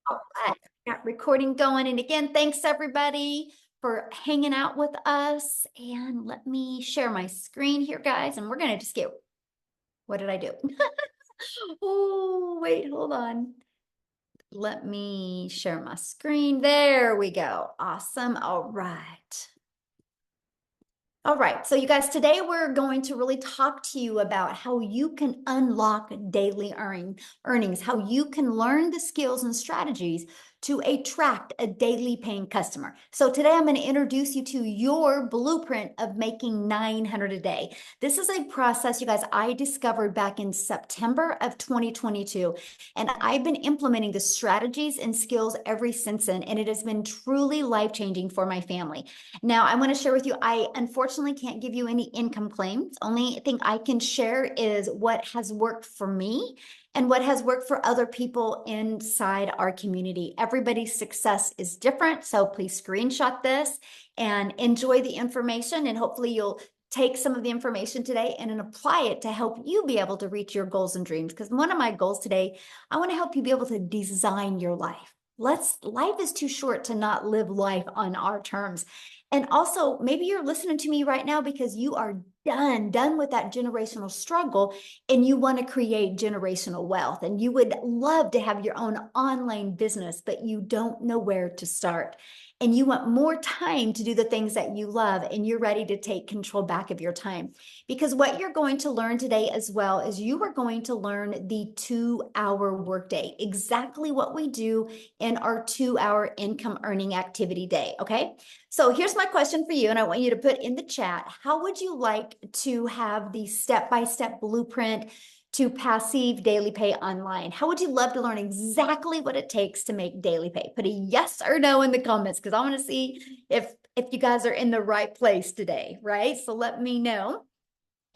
All right, got recording going. And again, thanks everybody for hanging out with us. And let me share my screen here, guys. And we're going to just get, what did I do? Oh, wait, hold on. Let me share my screen. There we go. Awesome. All right. All right, so you guys, today we're going to really talk to you about how you can unlock daily earnings, how you can learn the skills and strategies to attract a daily paying customer. So today I'm going to introduce you to your blueprint of making 900 a day. This is a process, you guys, I discovered back in September of 2022, and I've been implementing the strategies and skills ever since then, and it has been truly life-changing for my family. Now, I want to share with you, I unfortunately can't give you any income claims. Only thing I can share is what has worked for me and what has worked for other people inside our community. Everybody's success is different, so please screenshot this and enjoy the information, and hopefully you'll take some of the information today and then apply it to help you be able to reach your goals and dreams. Because one of my goals today, I want to help you be able to design your life. Life is too short to not live life on our terms. And also, maybe you're listening to me right now because you are done with that generational struggle and you want to create generational wealth and you would love to have your own online business, but you don't know where to start. And you want more time to do the things that you love and you're ready to take control back of your time. Because what you're going to learn today as well is you are going to learn the 2-hour workday, exactly what we do in our 2-hour income earning activity day. Okay. So here's my question for you, and I want you to put in the chat, how would you like to have the step-by-step blueprint to passive daily pay online? How would you love to learn exactly what it takes to make daily pay? Put a yes or no in the comments because I want to see if you guys are in the right place today, right? So let me know.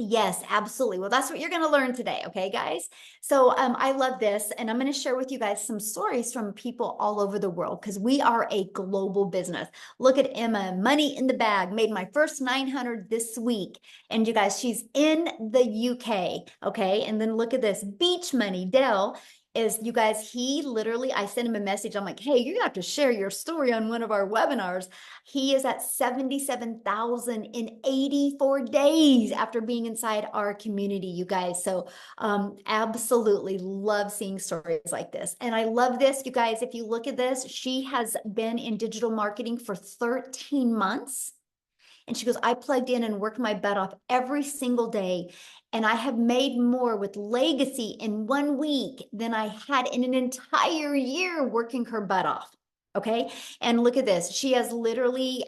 Yes, absolutely. Well, that's what you're going to learn today. Okay, guys. So I love this. And I'm going to share with you guys some stories from people all over the world because we are a global business. Look at Emma, money in the bag, made my first 900 this week. And you guys, she's in the UK. Okay. And then look at this beach money. Dell is, you guys, he literally, I sent him a message. I'm like, hey, you're gonna have to share your story on one of our webinars. He is at 77,000 in 84 days after being inside our community, you guys. So absolutely love seeing stories like this. And I love this, you guys. If you look at this, she has been in digital marketing for 13 months. And she goes, I plugged in and worked my butt off every single day. And I have made more with legacy in 1 week than I had in an entire year working her butt off. Okay. And look at this. She has literally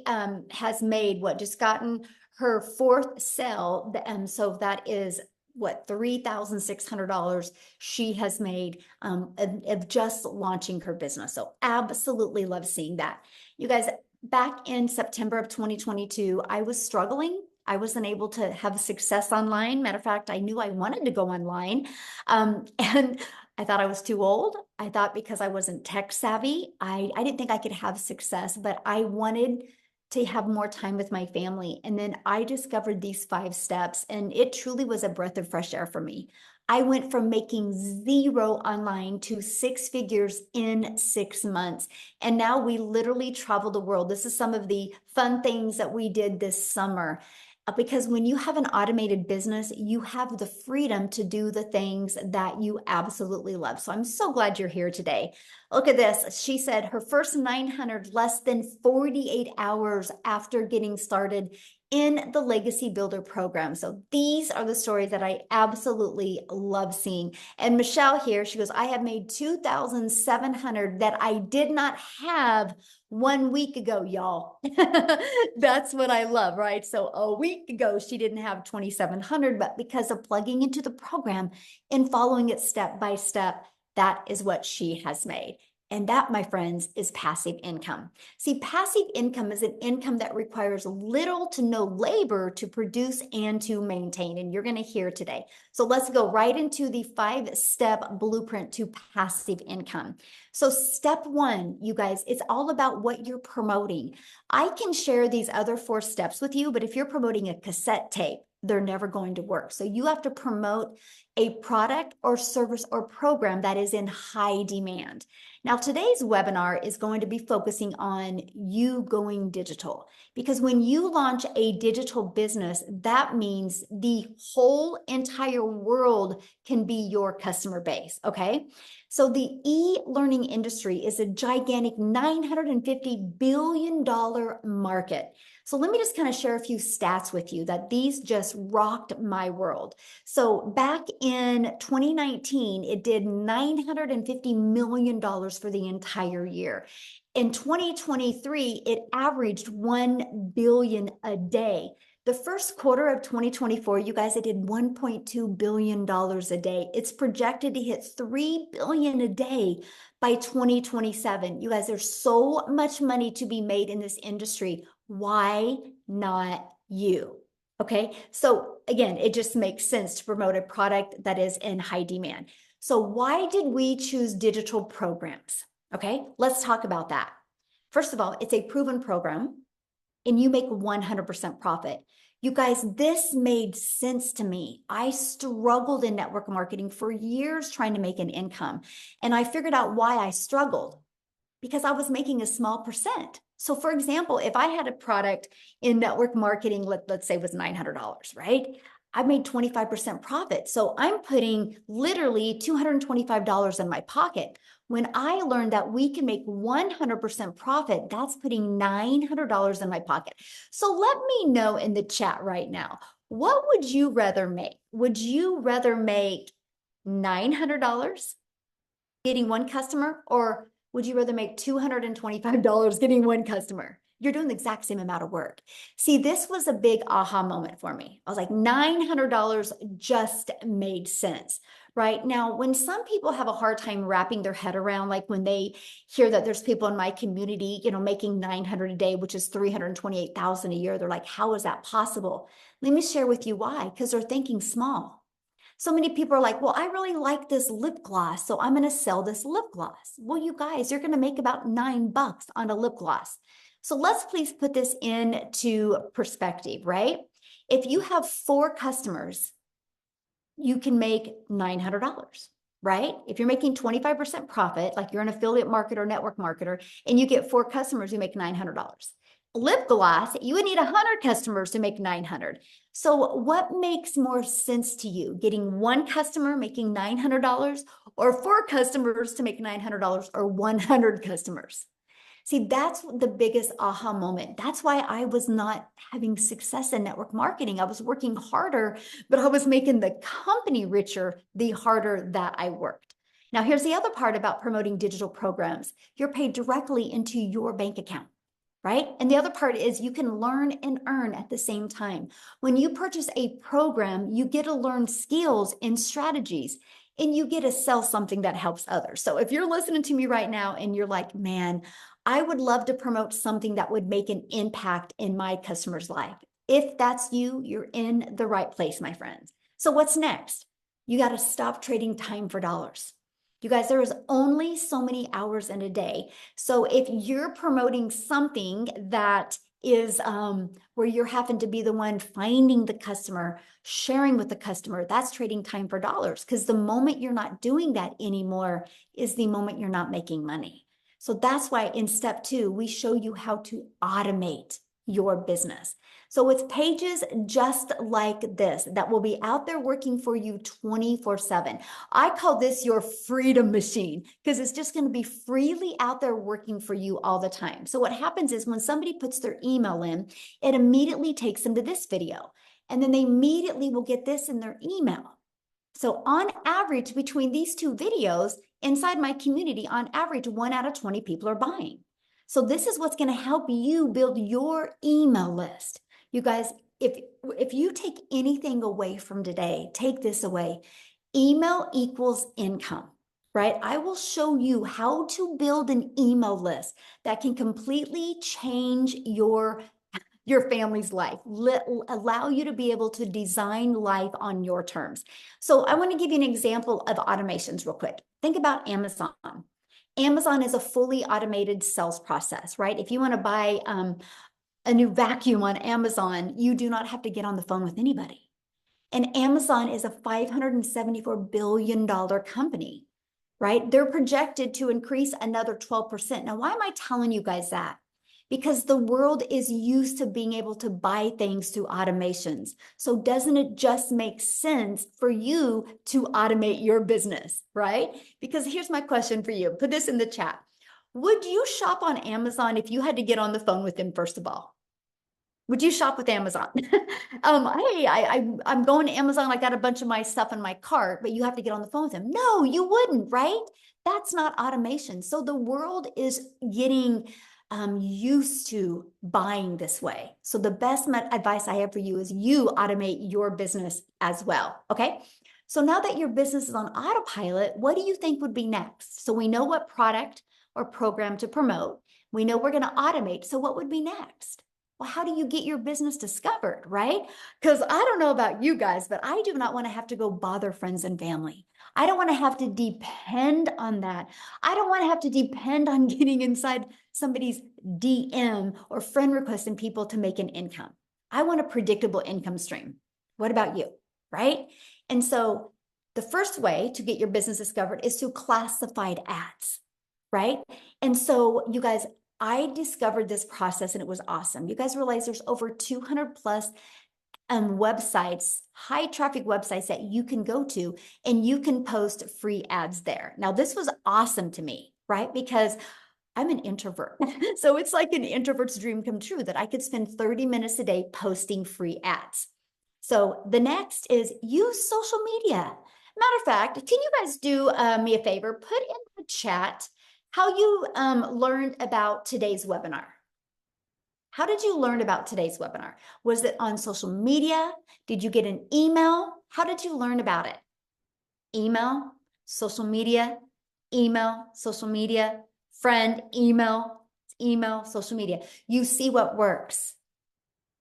has made what, just gotten her fourth sale. So that is what, $3,600 she has made of just launching her business. So absolutely love seeing that. You guys, back in September of 2022, I was struggling. I wasn't able to have success online. Matter of fact, I knew I wanted to go online. And I thought I was too old. I thought because I wasn't tech savvy, I didn't think I could have success, but I wanted to have more time with my family. And then I discovered these 5 steps, and it truly was a breath of fresh air for me. I went from making 0 online to 6 figures in 6 months. And now we literally travel the world. This is some of the fun things that we did this summer. Because when you have an automated business, you have the freedom to do the things that you absolutely love. So I'm so glad you're here today. Look at this. She said her first 900 less than 48 hours after getting started in the Legacy Builder program. So these are the stories that I absolutely love seeing. And Michelle here, she goes, I have made 2,700 that I did not have 1 week ago, y'all. That's what I love, right? So a week ago, she didn't have 2,700, but because of plugging into the program and following it step by step, that is what she has made. And that, my friends, is passive income. See, passive income is an income that requires little to no labor to produce and to maintain. And you're going to hear today. So let's go right into the 5-step blueprint to passive income. So step 1, you guys, it's all about what you're promoting. I can share these other 4 steps with you, but if you're promoting a cassette tape, they're never going to work. So you have to promote a product or service or program that is in high demand. Now, today's webinar is going to be focusing on you going digital, because when you launch a digital business, that means the whole entire world can be your customer base, okay? So the e-learning industry is a gigantic $950 billion market. So let me just kind of share a few stats with you that these just rocked my world. So back in 2019, it did $950 million for the entire year. In 2023, it averaged 1 billion a day. The first quarter of 2024, you guys, it did $1.2 billion a day. It's projected to hit 3 billion a day by 2027. You guys, there's so much money to be made in this industry. Why not you? Okay, so again, it just makes sense to promote a product that is in high demand. So why did we choose digital programs? Okay, let's talk about that. First of all, it's a proven program and you make 100% profit. You guys, this made sense to me. I struggled in network marketing for years trying to make an income. And I figured out why I struggled, because I was making a small percent. So for example, if I had a product in network marketing, let's say was $900, right? I made 25% profit. So I'm putting literally $225 in my pocket. When I learned that we can make 100% profit, that's putting $900 in my pocket. So let me know in the chat right now, what would you rather make? Would you rather make $900 getting one customer, or would you rather make $225 getting one customer? You're doing the exact same amount of work. See, this was a big aha moment for me. I was like, $900 just made sense, right? Now, when some people have a hard time wrapping their head around, like when they hear that there's people in my community, making 900 a day, which is 328,000 a year, they're like, how is that possible? Let me share with you why, because they're thinking small. So many people are like, well, I really like this lip gloss, so I'm going to sell this lip gloss. Well, you guys, you're going to make about $9 on a lip gloss. So let's please put this into perspective, right? If you have 4 customers, you can make $900, right? If you're making 25% profit, like you're an affiliate marketer, network marketer, and you get 4 customers, you make $900. Lip gloss, you would need 100 customers to make 900. So what makes more sense to you? Getting 1 customer making $900, or 4 customers to make $900, or 100 customers? See, that's the biggest aha moment. That's why I was not having success in network marketing. I was working harder, but I was making the company richer the harder that I worked. Now, here's the other part about promoting digital programs. You're paid directly into your bank account, right? And the other part is you can learn and earn at the same time. When you purchase a program, you get to learn skills and strategies, and you get to sell something that helps others. So if you're listening to me right now and you're like, man, I would love to promote something that would make an impact in my customer's life. If that's you, you're in the right place, my friends. So what's next? You got to stop trading time for dollars. You guys, there is only so many hours in a day. So if you're promoting something that is where you're having to be the one finding the customer, sharing with the customer, that's trading time for dollars, because the moment you're not doing that anymore is the moment you're not making money. So that's why in step 2, we show you how to automate your business. So it's pages just like this that will be out there working for you 24/7. I call this your freedom machine, because it's just going to be freely out there working for you all the time. So what happens is when somebody puts their email in, it immediately takes them to this video, and then they immediately will get this in their email. So on average, between these 2 videos inside my community, on average, 1 out of 20 people are buying. So this is what's going to help you build your email list. You guys, if you take anything away from today, take this away. Email equals income, right? I will show you how to build an email list that can completely change your family's life, allow you to be able to design life on your terms. So I want to give you an example of automations real quick. Think about Amazon. Amazon is a fully automated sales process, right? If you want to buy a new vacuum on Amazon, you do not have to get on the phone with anybody. And Amazon is a $574 billion company, right? They're projected to increase another 12%. Now, why am I telling you guys that? Because the world is used to being able to buy things through automations. So doesn't it just make sense for you to automate your business, right? Because here's my question for you. Put this in the chat. Would you shop on Amazon if you had to get on the phone with them, first of all? Would you shop with Amazon? Hey, I'm going to Amazon. I got a bunch of my stuff in my cart, but you have to get on the phone with them. No, you wouldn't, right? That's not automation. So the world is getting used to buying this way. So the best advice I have for you is you automate your business as well. Okay. So now that your business is on autopilot, what do you think would be next? So we know what product or program to promote. We know we're going to automate. So what would be next? Well, how do you get your business discovered, right? Because I don't know about you guys, but I do not want to have to go bother friends and family. I don't want to have to depend on that. I don't want to have to depend on getting inside somebody's DM or friend requesting people to make an income. I want a predictable income stream. What about you, right? And so the first way to get your business discovered is through classified ads, right? And so you guys, I discovered this process and it was awesome. You guys realize there's over 200 plus websites, high traffic websites that you can go to and you can post free ads there. Now, this was awesome to me, right? Because I'm an introvert. So it's like an introvert's dream come true that I could spend 30 minutes a day posting free ads. So the next is use social media. Matter of fact, can you guys do me a favor? Put in the chat how you learned about today's webinar. How did you learn about today's webinar? Was it on social media? Did you get an email? How did you learn about it? Email, social media, friend, email, social media. You see what works,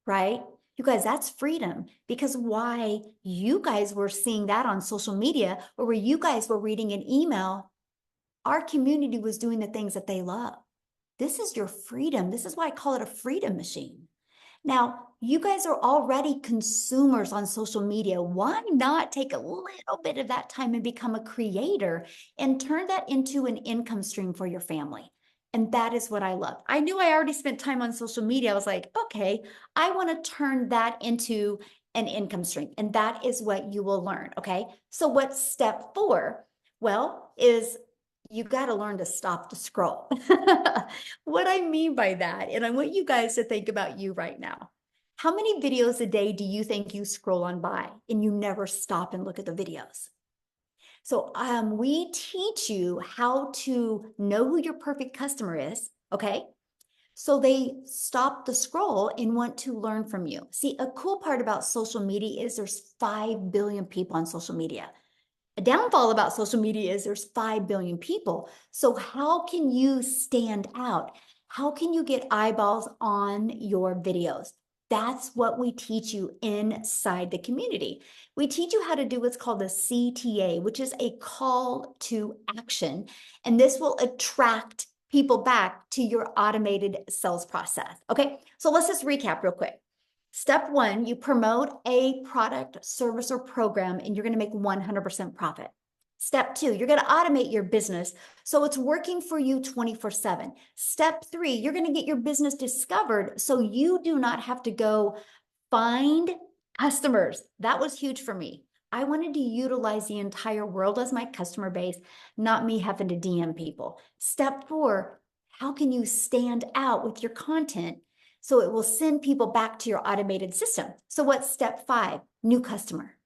right? You guys, that's freedom. Because why you guys were seeing that on social media or where you guys were reading an email, our community was doing the things that they love. This is your freedom. This is why I call it a freedom machine. Now, you guys are already consumers on social media. Why not take a little bit of that time and become a creator and turn that into an income stream for your family? And that is what I love. I knew I already spent time on social media. I was like, okay, I want to turn that into an income stream. And that is what you will learn. Okay. So what's step 4? Well, is you got to learn to stop the scroll. What I mean by that, and I want you guys to think about you right now. How many videos a day do you think you scroll on by and you never stop and look at the videos? So we teach you how to know who your perfect customer is, okay? So they stop the scroll and want to learn from you. See, a cool part about social media is there's 5 billion people on social media. A downfall about social media is there's 5 billion people. So how can you stand out? How can you get eyeballs on your videos? That's what we teach you inside the community. We teach you how to do what's called a CTA, which is a call to action. And this will attract people back to your automated sales process. Okay, so let's just recap real quick. Step 1, you promote a product, service, or program, and you're going to make 100% profit. Step 2, you're going to automate your business so it's working for you 24/7. Step 3, you're going to get your business discovered so you do not have to go find customers. That was huge for me. I wanted to utilize the entire world as my customer base, not me having to DM people. Step 4, how can you stand out with your content so it will send people back to your automated system? So what's step 5? New customer.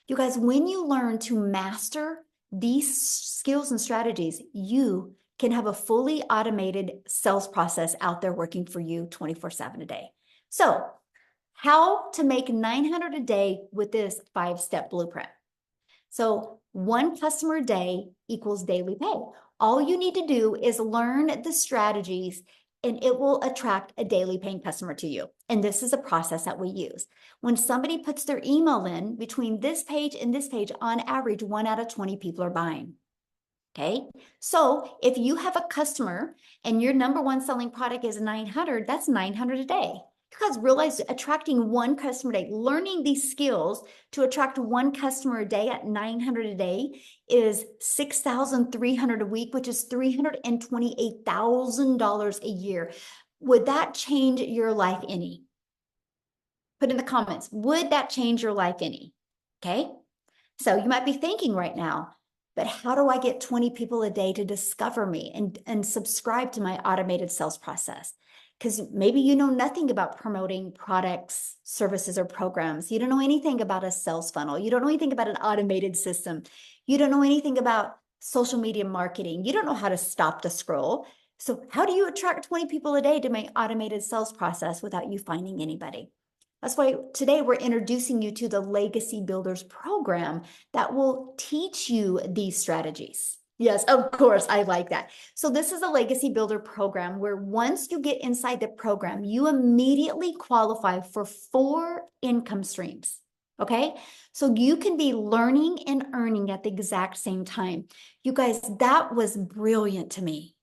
You guys, when you learn to master these skills and strategies, you can have a fully automated sales process out there working for you 24/7 a day. So how to make 900 a day with this 5-step blueprint. So 1 customer a day equals daily pay. All you need to do is learn the strategies and it will attract a daily paying customer to you. And this is a process that we use. When somebody puts their email in between this page and this page, on average, 1 out of 20 people are buying. Okay. So if you have a customer and your number 1 selling product is 900, that's 900 a day. You guys realize attracting one customer a day, learning these skills to attract one customer a day at 900 a day is 6,300 a week, which is $328,000 a year. Would that change your life any? Put in the comments, would that change your life any? Okay. So you might be thinking right now, but how do I get 20 people a day to discover me and subscribe to my automated sales process? Because maybe you know nothing about promoting products, services, or programs. You don't know anything about a sales funnel. You don't know anything about an automated system. You don't know anything about social media marketing. You don't know how to stop the scroll. So how do you attract 20 people a day to my automated sales process without you finding anybody? That's why today we're introducing you to the Legacy Builders program that will teach you these strategies. Yes, of course, I like that. So this is a Legacy Builder program where once you get inside the program, you immediately qualify for 4 income streams. Okay, so you can be learning and earning at the exact same time. You guys, that was brilliant to me.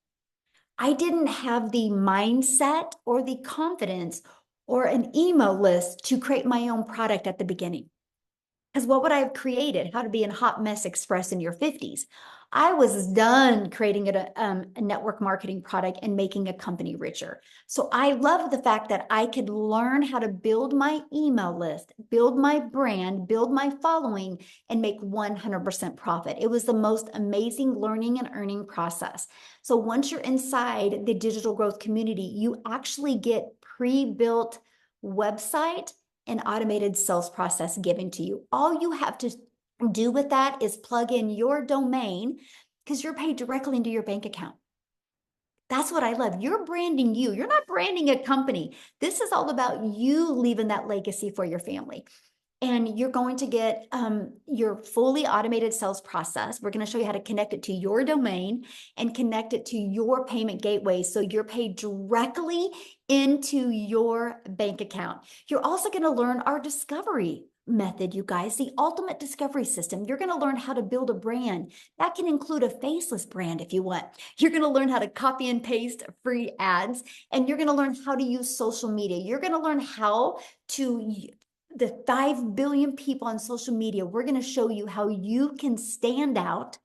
I didn't have the mindset or the confidence or an email list to create my own product at the beginning. Because what would I have created? How to be a hot mess express in your 50s. I was done creating a network marketing product and making a company richer. So I love the fact that I could learn how to build my email list, build my brand, build my following, and make 100% profit. It was the most amazing learning and earning process. So once you're inside the digital growth community, you actually get pre-built website and automated sales process given to you. All you have to do with that is plug in your domain because you're paid directly into your bank account. That's what I love. You're branding you. You're not branding a company. This is all about you leaving that legacy for your family. And you're going to get your fully automated sales process. We're going to show you how to connect it to your domain and connect it to your payment gateway so you're paid directly into your bank account. You're also going to learn our discovery method, you guys, the ultimate discovery system. You're going to learn how to build a brand. That can include a faceless brand if you want. You're going to learn how to copy and paste free ads, and you're going to learn how to use social media. You're going to learn how to the 5 billion people on social media. We're going to show you how you can stand out,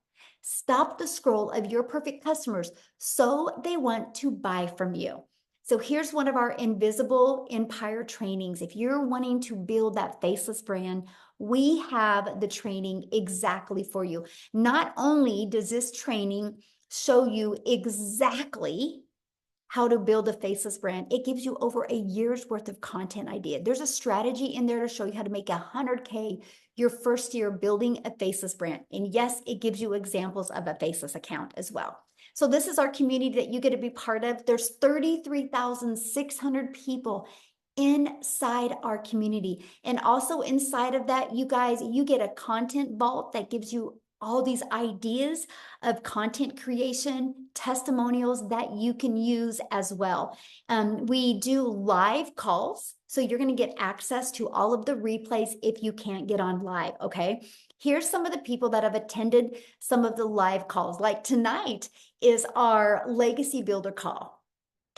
stop the scroll of your perfect customers so they want to buy from you. So here's one of our invisible empire trainings. If you're wanting to build that faceless brand, we have the training exactly for you. Not only does this training show you exactly how to build a faceless brand, it gives you over a year's worth of content idea. There's a strategy in there to show you how to make 100K your first year building a faceless brand. And yes, it gives you examples of a faceless account as well. So this is our community that you get to be part of. There's 33,600 people inside our community. And also inside of that, you guys, you get a content vault that gives you all these ideas of content creation, testimonials that you can use as well. We do live calls, so you're going to get access to all of the replays if you can't get on live, okay? Here's some of the people that have attended some of the live calls. Like tonight is our Legacy Builder call.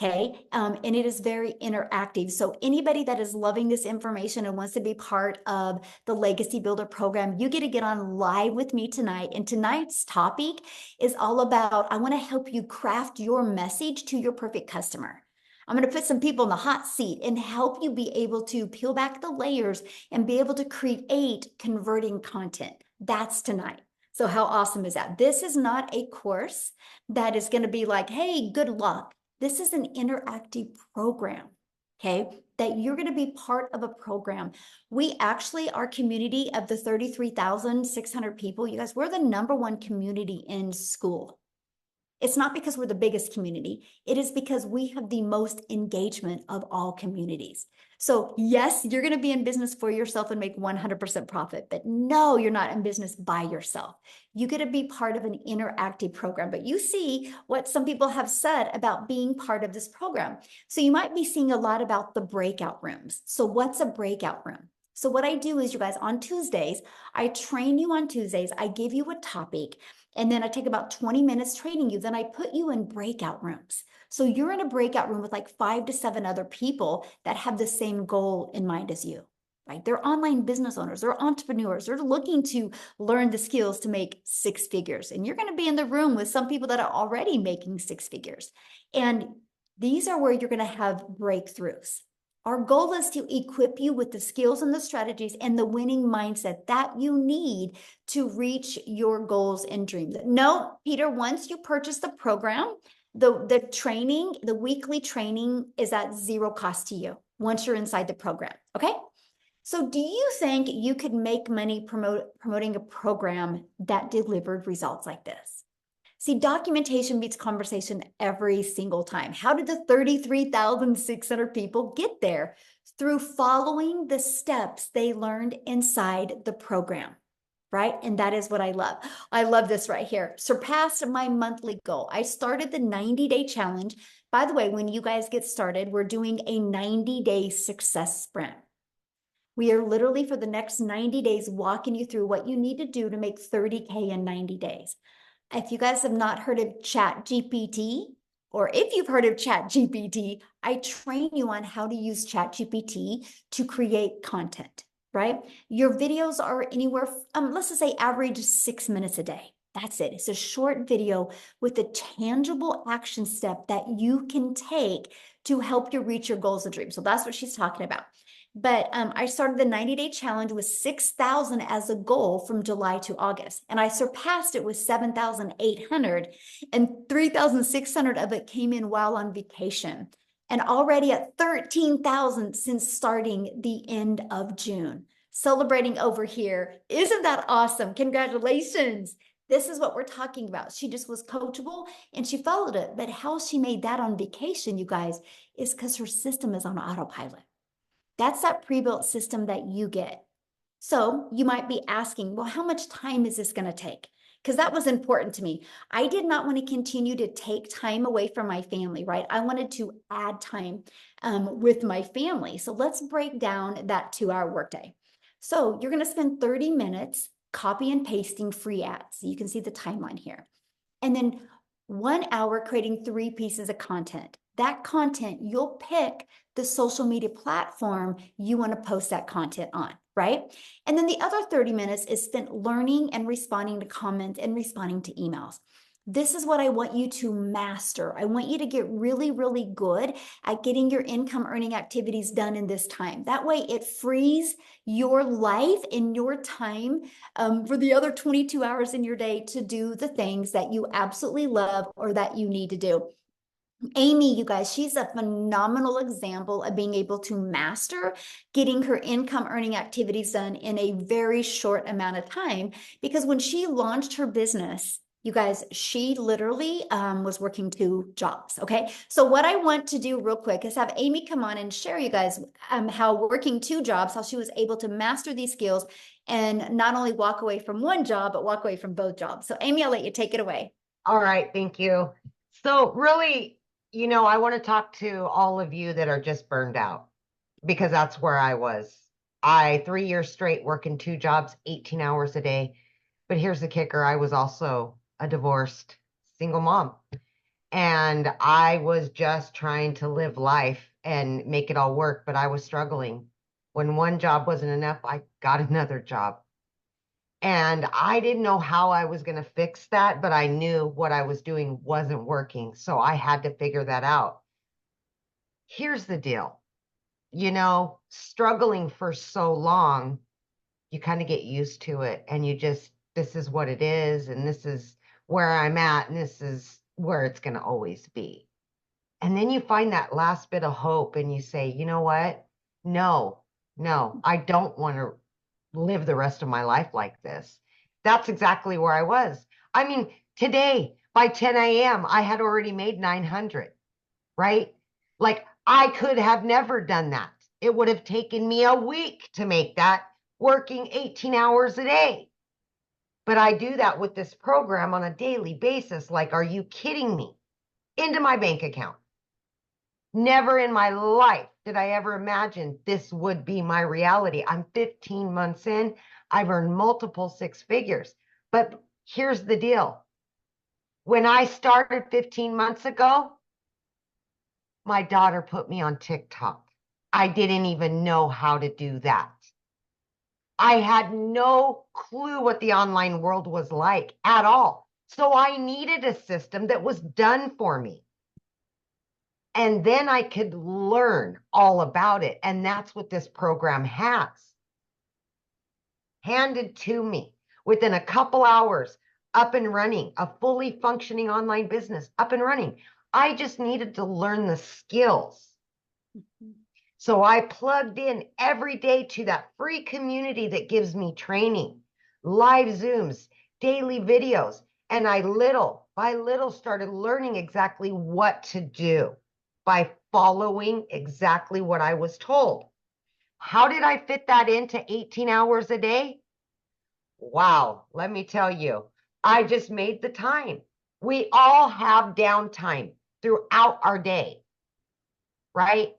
Okay, and it is very interactive. So anybody that is loving this information and wants to be part of the Legacy Builder program, you get to get on live with me tonight. And tonight's topic is all about, I want to help you craft your message to your perfect customer. I'm going to put some people in the hot seat and help you be able to peel back the layers and be able to create converting content. That's tonight. So how awesome is that? This is not a course that is going to be like, hey, good luck. This is an interactive program, okay, that you're going to be part of a program. We actually, our community of the 33,600 people, you guys, we're the #1 community in school. It's not because we're the biggest community. It is because we have the most engagement of all communities. So yes, you're going to be in business for yourself and make 100% profit, but no, you're not in business by yourself. You get to be part of an interactive program, but you see what some people have said about being part of this program. So you might be seeing a lot about the breakout rooms. So what's a breakout room? So what I do is, you guys, on Tuesdays, I train you on Tuesdays. I give you a topic. And then I take about 20 minutes training you. Then I put you in breakout rooms. So you're in a breakout room with like 5 to 7 other people that have the same goal in mind as you. Right? They're online business owners, they're entrepreneurs, they're looking to learn the skills to make 6 figures. And you're going to be in the room with some people that are already making 6 figures. And these are where you're going to have breakthroughs. Our goal is to equip you with the skills and the strategies and the winning mindset that you need to reach your goals and dreams. No, Peter, once you purchase the program, the training, the weekly training is at zero cost to you once you're inside the program. Okay. So do you think you could make money promoting a program that delivered results like this? See, documentation beats conversation every single time. How did the 33,600 people get there? Through following the steps they learned inside the program, right? And that is what I love. I love this right here. Surpassed my monthly goal. I started the 90-day challenge. By the way, when you guys get started, we're doing a 90-day success sprint. We are literally for the next 90 days walking you through what you need to do to make 30K in 90 days. If you guys have not heard of Chat GPT, or if you've heard of Chat GPT, I train you on how to use Chat GPT to create content, right? Your videos are anywhere, let's just say average 6 minutes a day. That's it. It's a short video with a tangible action step that you can take to help you reach your goals and dreams. So that's what she's talking about. But I started the 90-day challenge with 6,000 as a goal from July to August. And I surpassed it with 7,800, and 3,600 of it came in while on vacation. And already at 13,000 since starting the end of June. Celebrating over here. Isn't that awesome? Congratulations. This is what we're talking about. She just was coachable and she followed it. But how she made that on vacation, you guys, is because her system is on autopilot. That's that pre-built system that you get. So you might be asking, well, how much time is this going to take? Because that was important to me. I did not want to continue to take time away from my family, right? I wanted to add time with my family. So let's break down that 2-hour workday. So you're going to spend 30 minutes copy and pasting free ads. So you can see the timeline here. And then 1 hour creating 3 pieces of content. That content, you'll pick the social media platform you want to post that content on, right? And then the other 30 minutes is spent learning and responding to comments and responding to emails. This is what I want you to master. I want you to get really, really good at getting your income earning activities done in this time. That way it frees your life and your time for the other 22 hours in your day to do the things that you absolutely love or that you need to do. Amy, you guys, she's a phenomenal example of being able to master getting her income earning activities done in a very short amount of time. Because when she launched her business, you guys, she literally was working 2 jobs. Okay. So what I want to do real quick is have Amy come on and share you guys how working 2 jobs, how she was able to master these skills and not only walk away from 1 job, but walk away from both jobs. So Amy, I'll let you take it away. All right. Thank you. So really, I want to talk to all of you that are just burned out because that's where I was. 3 years straight working 2 jobs, 18 hours a day. But here's the kicker. I was also a divorced single mom. And I was just trying to live life and make it all work, but I was struggling. When 1 job wasn't enough, I got another job. And I didn't know how I was going to fix that, but I knew what I was doing wasn't working. So I had to figure that out. Here's the deal. Struggling for so long, you kind of get used to it and this is what it is. And this is where I'm at. And this is where it's going to always be. And then you find that last bit of hope and you say, you know what? No, I don't want to live the rest of my life like this. That's exactly where I was. I mean, today by 10 a.m., I had already made 900, right? Like I could have never done that. It would have taken me a week to make that working 18 hours a day. But I do that with this program on a daily basis. Like, are you kidding me? Into my bank account. Never in my life did I ever imagine this would be my reality. I'm 15 months in. I've earned multiple 6 figures. But Here's the deal. When I started 15 months ago, my daughter put me on TikTok. I didn't even know how to do that. I had no clue what the online world was like at all. So I needed a system that was done for me. And then I could learn all about it. And that's what this program has. Handed to me within a couple hours, up and running, a fully functioning online business, up and running. I just needed to learn the skills. So I plugged in every day to that free community that gives me training, live Zooms, daily videos. And I little by little started learning exactly what to do by following exactly what I was told. How did I fit that into 18 hours a day? Wow, let me tell you, I just made the time. We all have downtime throughout our day, right?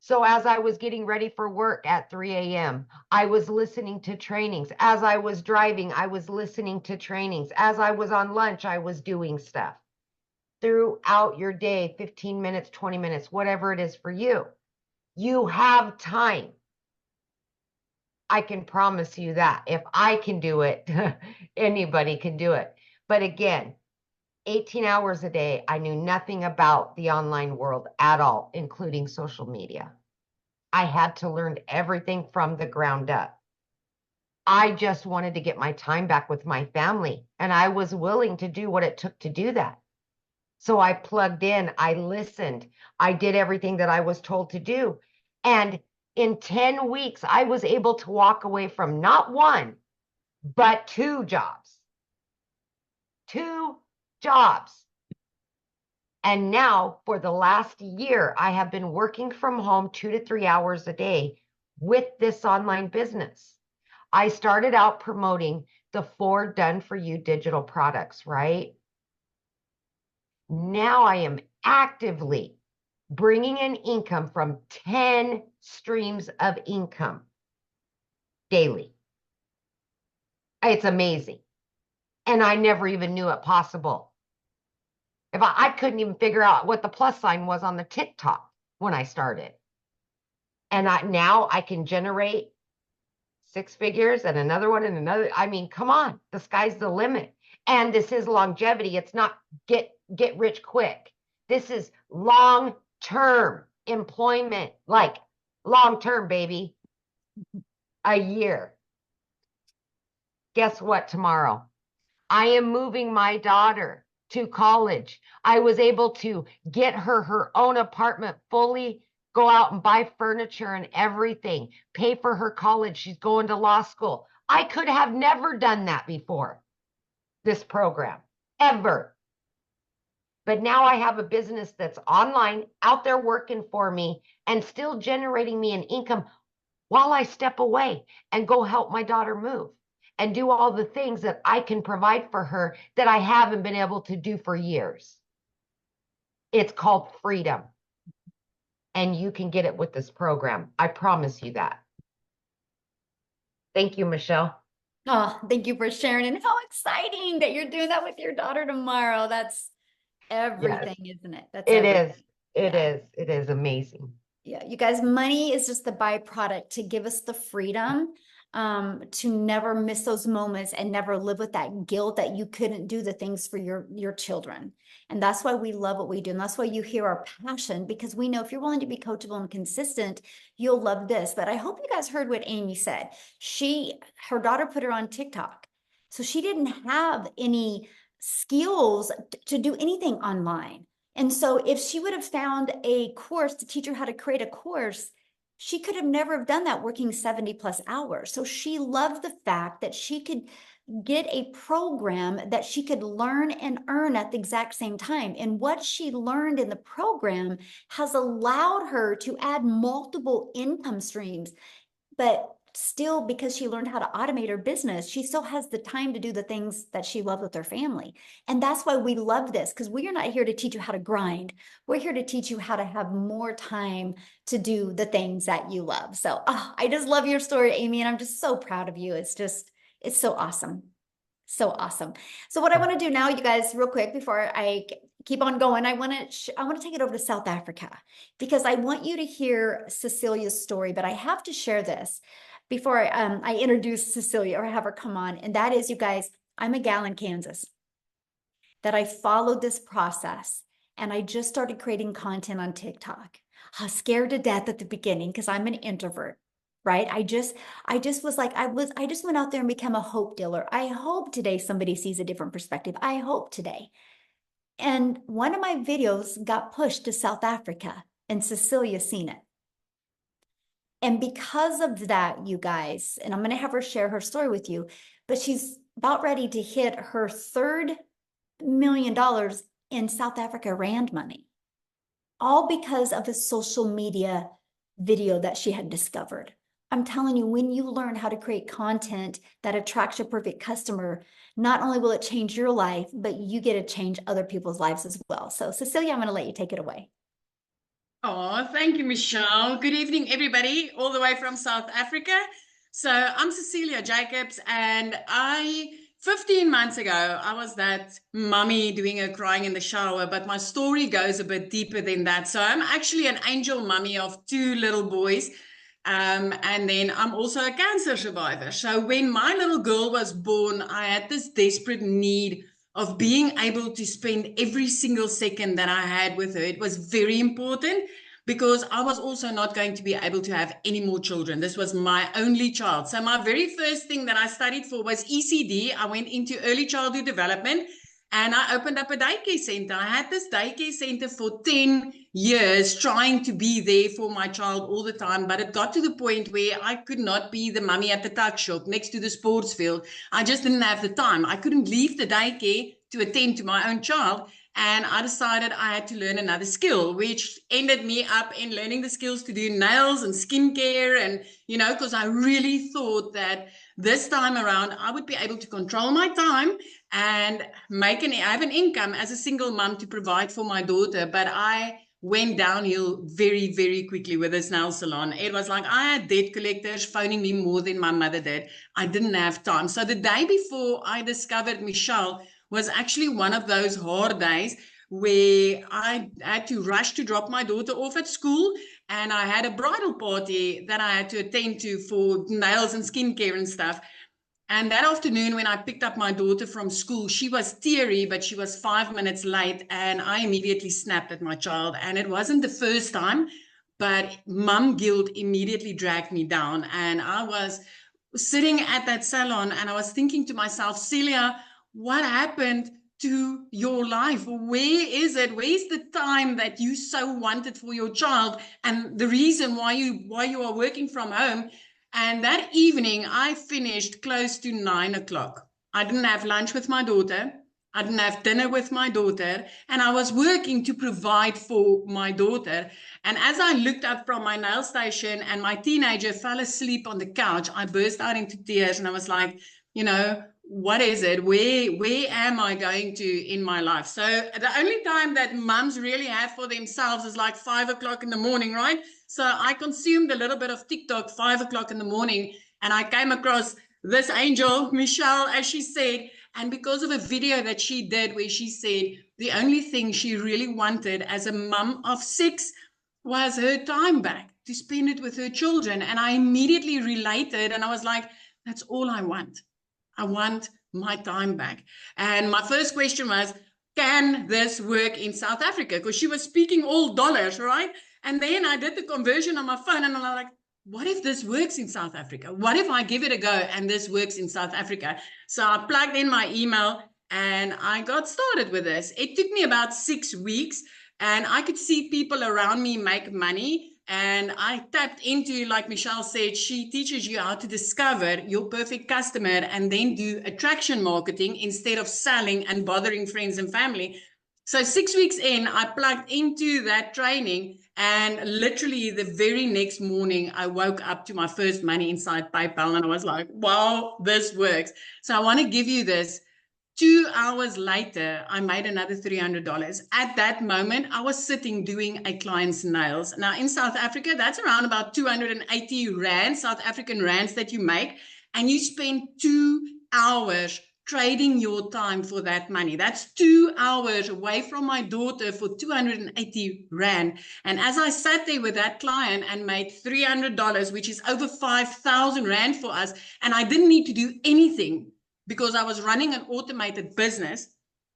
So as I was getting ready for work at 3 a.m., I was listening to trainings. As I was driving, I was listening to trainings. As I was on lunch, I was doing stuff. Throughout your day, 15 minutes, 20 minutes, whatever it is for you, you have time. I can promise you that. If I can do it, anybody can do it. But again, 18 hours a day, I knew nothing about the online world at all, including social media. I had to learn everything from the ground up. I just wanted to get my time back with my family, and I was willing to do what it took to do that. So I plugged in, I listened, I did everything that I was told to do. And in 10 weeks, I was able to walk away from not one, but two jobs. Two jobs. And now, for the last year, I have been working from home 2 to 3 hours a day with this online business. I started out promoting the 4 done for you digital products, right? Now I am actively bringing in income from 10 streams of income daily. It's amazing. And I never even knew it possible. If I couldn't even figure out what the plus sign was on the TikTok when I started. And now I can generate 6 figures and another one and another. I mean, come on, the sky's the limit. And this is longevity. It's not get rich quick. This is long-term employment, like long-term, baby. A year. Guess what tomorrow? I am moving my daughter to college. I was able to get her own apartment, fully go out and buy furniture and everything, pay for her college. She's going to law school. I could have never done that before this program, ever. But now I have a business that's online, out there working for me and still generating me an income while I step away and go help my daughter move and do all the things that I can provide for her that I haven't been able to do for years. It's called freedom. And you can get it with this program. I promise you that. Thank you, Michelle. Oh, thank you for sharing. And how exciting that you're doing that with your daughter tomorrow. That's Yes, everything, isn't it? That's it is. everything. It Yeah. is. It is amazing. Yeah, you guys, money is just the byproduct to give us the freedom to never miss those moments and never live with that guilt that you couldn't do the things for your children. And that's why we love what we do. And that's why you hear our passion, because we know if you're willing to be coachable and consistent, you'll love this. But I hope you guys heard what Amy said. Her daughter put her on TikTok. So she didn't have any skills to do anything online. And so if she would have found a course to teach her how to create a course, she could have never have done that working 70 plus hours. So she loved the fact that she could get a program that she could learn and earn at the exact same time. And what she learned in the program has allowed her to add multiple income streams. But still, because she learned how to automate her business, she still has the time to do the things that she loves with her family. And that's why we love this, because we are not here to teach you how to grind. We're here to teach you how to have more time to do the things that you love. So I just love your story, Amy, and I'm just so proud of you. It's so awesome. So awesome. So what I want to do now, you guys, real quick before I keep on going, I want to take it over to South Africa because I want you to hear Cecilia's story, but I have to share this before I introduce Cecilia or have her come on. And that is, you guys, I'm a gal in Kansas that I followed this process and I just started creating content on TikTok. I was scared to death at the beginning because I'm an introvert, right? I just was like, I just went out there and became a hope dealer. I hope today somebody sees a different perspective. I hope today. And one of my videos got pushed to South Africa and Cecilia seen it. And because of that, you guys, and I'm going to have her share her story with you, but she's about ready to hit her $3 million in South Africa Rand money, all because of a social media video that she had discovered. I'm telling you, when you learn how to create content that attracts your perfect customer, not only will it change your life, but you get to change other people's lives as well. So, Cecilia, I'm going to let you take it away. Oh, thank you, Michelle. Good evening, everybody, all the way from South Africa. So I'm Cecilia Jacobs, and 15 months ago, I was that mummy doing her crying in the shower, but my story goes a bit deeper than that. So I'm actually an angel mummy of two little boys. And then I'm also a cancer survivor. So when my little girl was born, I had this desperate need of being able to spend every single second that I had with her. It was very important because I was also not going to be able to have any more children. This was my only child. So my very first thing that I studied for was ECD. I went into early childhood development and I opened up a daycare center. I had this daycare center for 10 years trying to be there for my child all the time. But it got to the point where I could not be the mummy at the tuck shop next to the sports field. I just didn't have the time. I couldn't leave the daycare to attend to my own child. And I decided I had to learn another skill, which ended me up in learning the skills to do nails and skincare. And, because I really thought that this time around, I would be able to control my time and have an income as a single mom to provide for my daughter. But I went downhill very, very quickly with this nail salon. It was like I had debt collectors phoning me more than my mother did. I didn't have time. So the day before I discovered Michelle was actually one of those hard days where I had to rush to drop my daughter off at school, and I had a bridal party that I had to attend to for nails and skincare and stuff. And that afternoon, when I picked up my daughter from school, she was teary, but she was 5 minutes late. And I immediately snapped at my child. And it wasn't the first time, but mum guilt immediately dragged me down. And I was sitting at that salon and I was thinking to myself, Celia, what happened to your life? Where is it? Where's the time that you so wanted for your child? And the reason why you are working from home. And that evening, I finished close to 9 o'clock. I didn't have lunch with my daughter. I didn't have dinner with my daughter. And I was working to provide for my daughter. And as I looked up from my nail station and my teenager fell asleep on the couch, I burst out into tears and I was like, what is it? Where am I going to in my life? So the only time that mums really have for themselves is like 5 o'clock in the morning, right? So I consumed a little bit of TikTok 5 o'clock in the morning, and I came across this angel, Michelle, as she said, and because of a video that she did where she said the only thing she really wanted as a mum of 6 was her time back to spend it with her children. And I immediately related and I was like, that's all I want. I want my time back. And my first question was, can this work in South Africa? Because she was speaking all dollars, right? And then I did the conversion on my phone and I'm like, what if this works in South Africa? What if I give it a go and this works in South Africa? So I plugged in my email and I got started with this. It took me about 6 weeks and I could see people around me make money. And I tapped into, like Michelle said, she teaches you how to discover your perfect customer and then do attraction marketing instead of selling and bothering friends and family. So 6 weeks in, I plugged into that training, and literally the very next morning, I woke up to my first money inside PayPal, and I was like, wow, this works. So I want to give you this. 2 hours later, I made another $300. At that moment, I was sitting doing a client's nails. Now, in South Africa, that's around about 280 Rand, South African Rands that you make. And you spend 2 hours trading your time for that money. That's 2 hours away from my daughter for 280 Rand. And as I sat there with that client and made $300, which is over 5,000 Rand for us, and I didn't need to do anything because I was running an automated business.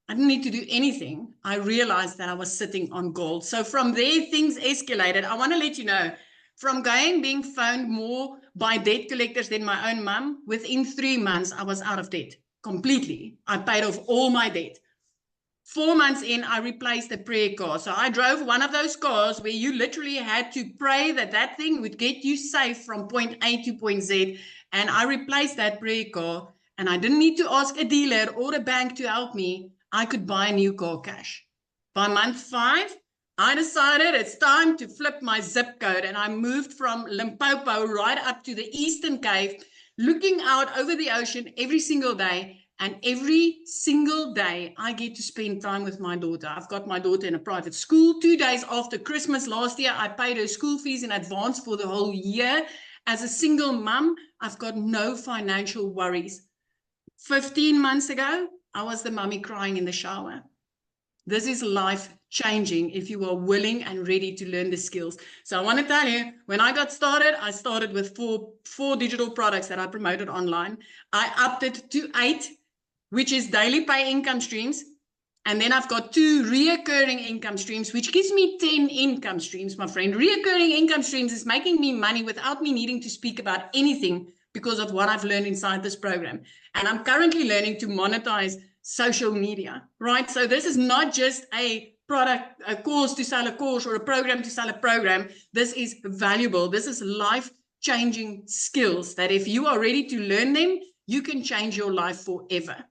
I didn't need to do anything. I realized that I was sitting on gold. So from there, things escalated. I want to let you know, from being phoned more by debt collectors than my own mum, within 3 months, I was out of debt completely. I paid off all my debt. 4 months in, I replaced the prayer car. So I drove one of those cars where you literally had to pray that that thing would get you safe from point A to point Z. And I replaced that prayer car, and I didn't need to ask a dealer or a bank to help me. I could buy a new car cash. By month 5, I decided it's time to flip my zip code, and I moved from Limpopo right up to the Eastern Cape, looking out over the ocean every single day. And every single day, I get to spend time with my daughter. I've got my daughter in a private school. 2 days after Christmas last year, I paid her school fees in advance for the whole year. As a single mum, I've got no financial worries. 15 months ago, I was the mummy crying in the shower. This is life changing if you are willing and ready to learn the skills. So I want to tell you, when I got started, I started with four digital products that I promoted online. I upped it to 8, which is daily pay income streams. And then I've got 2 reoccurring income streams, which gives me 10 income streams, my friend. Reoccurring income streams is making me money without me needing to speak about anything because of what I've learned inside this program. And I'm currently learning to monetize social media, right? So this is not just a product, a course to sell a course, or a program to sell a program. This is valuable. This is life-changing skills that if you are ready to learn them, you can change your life forever.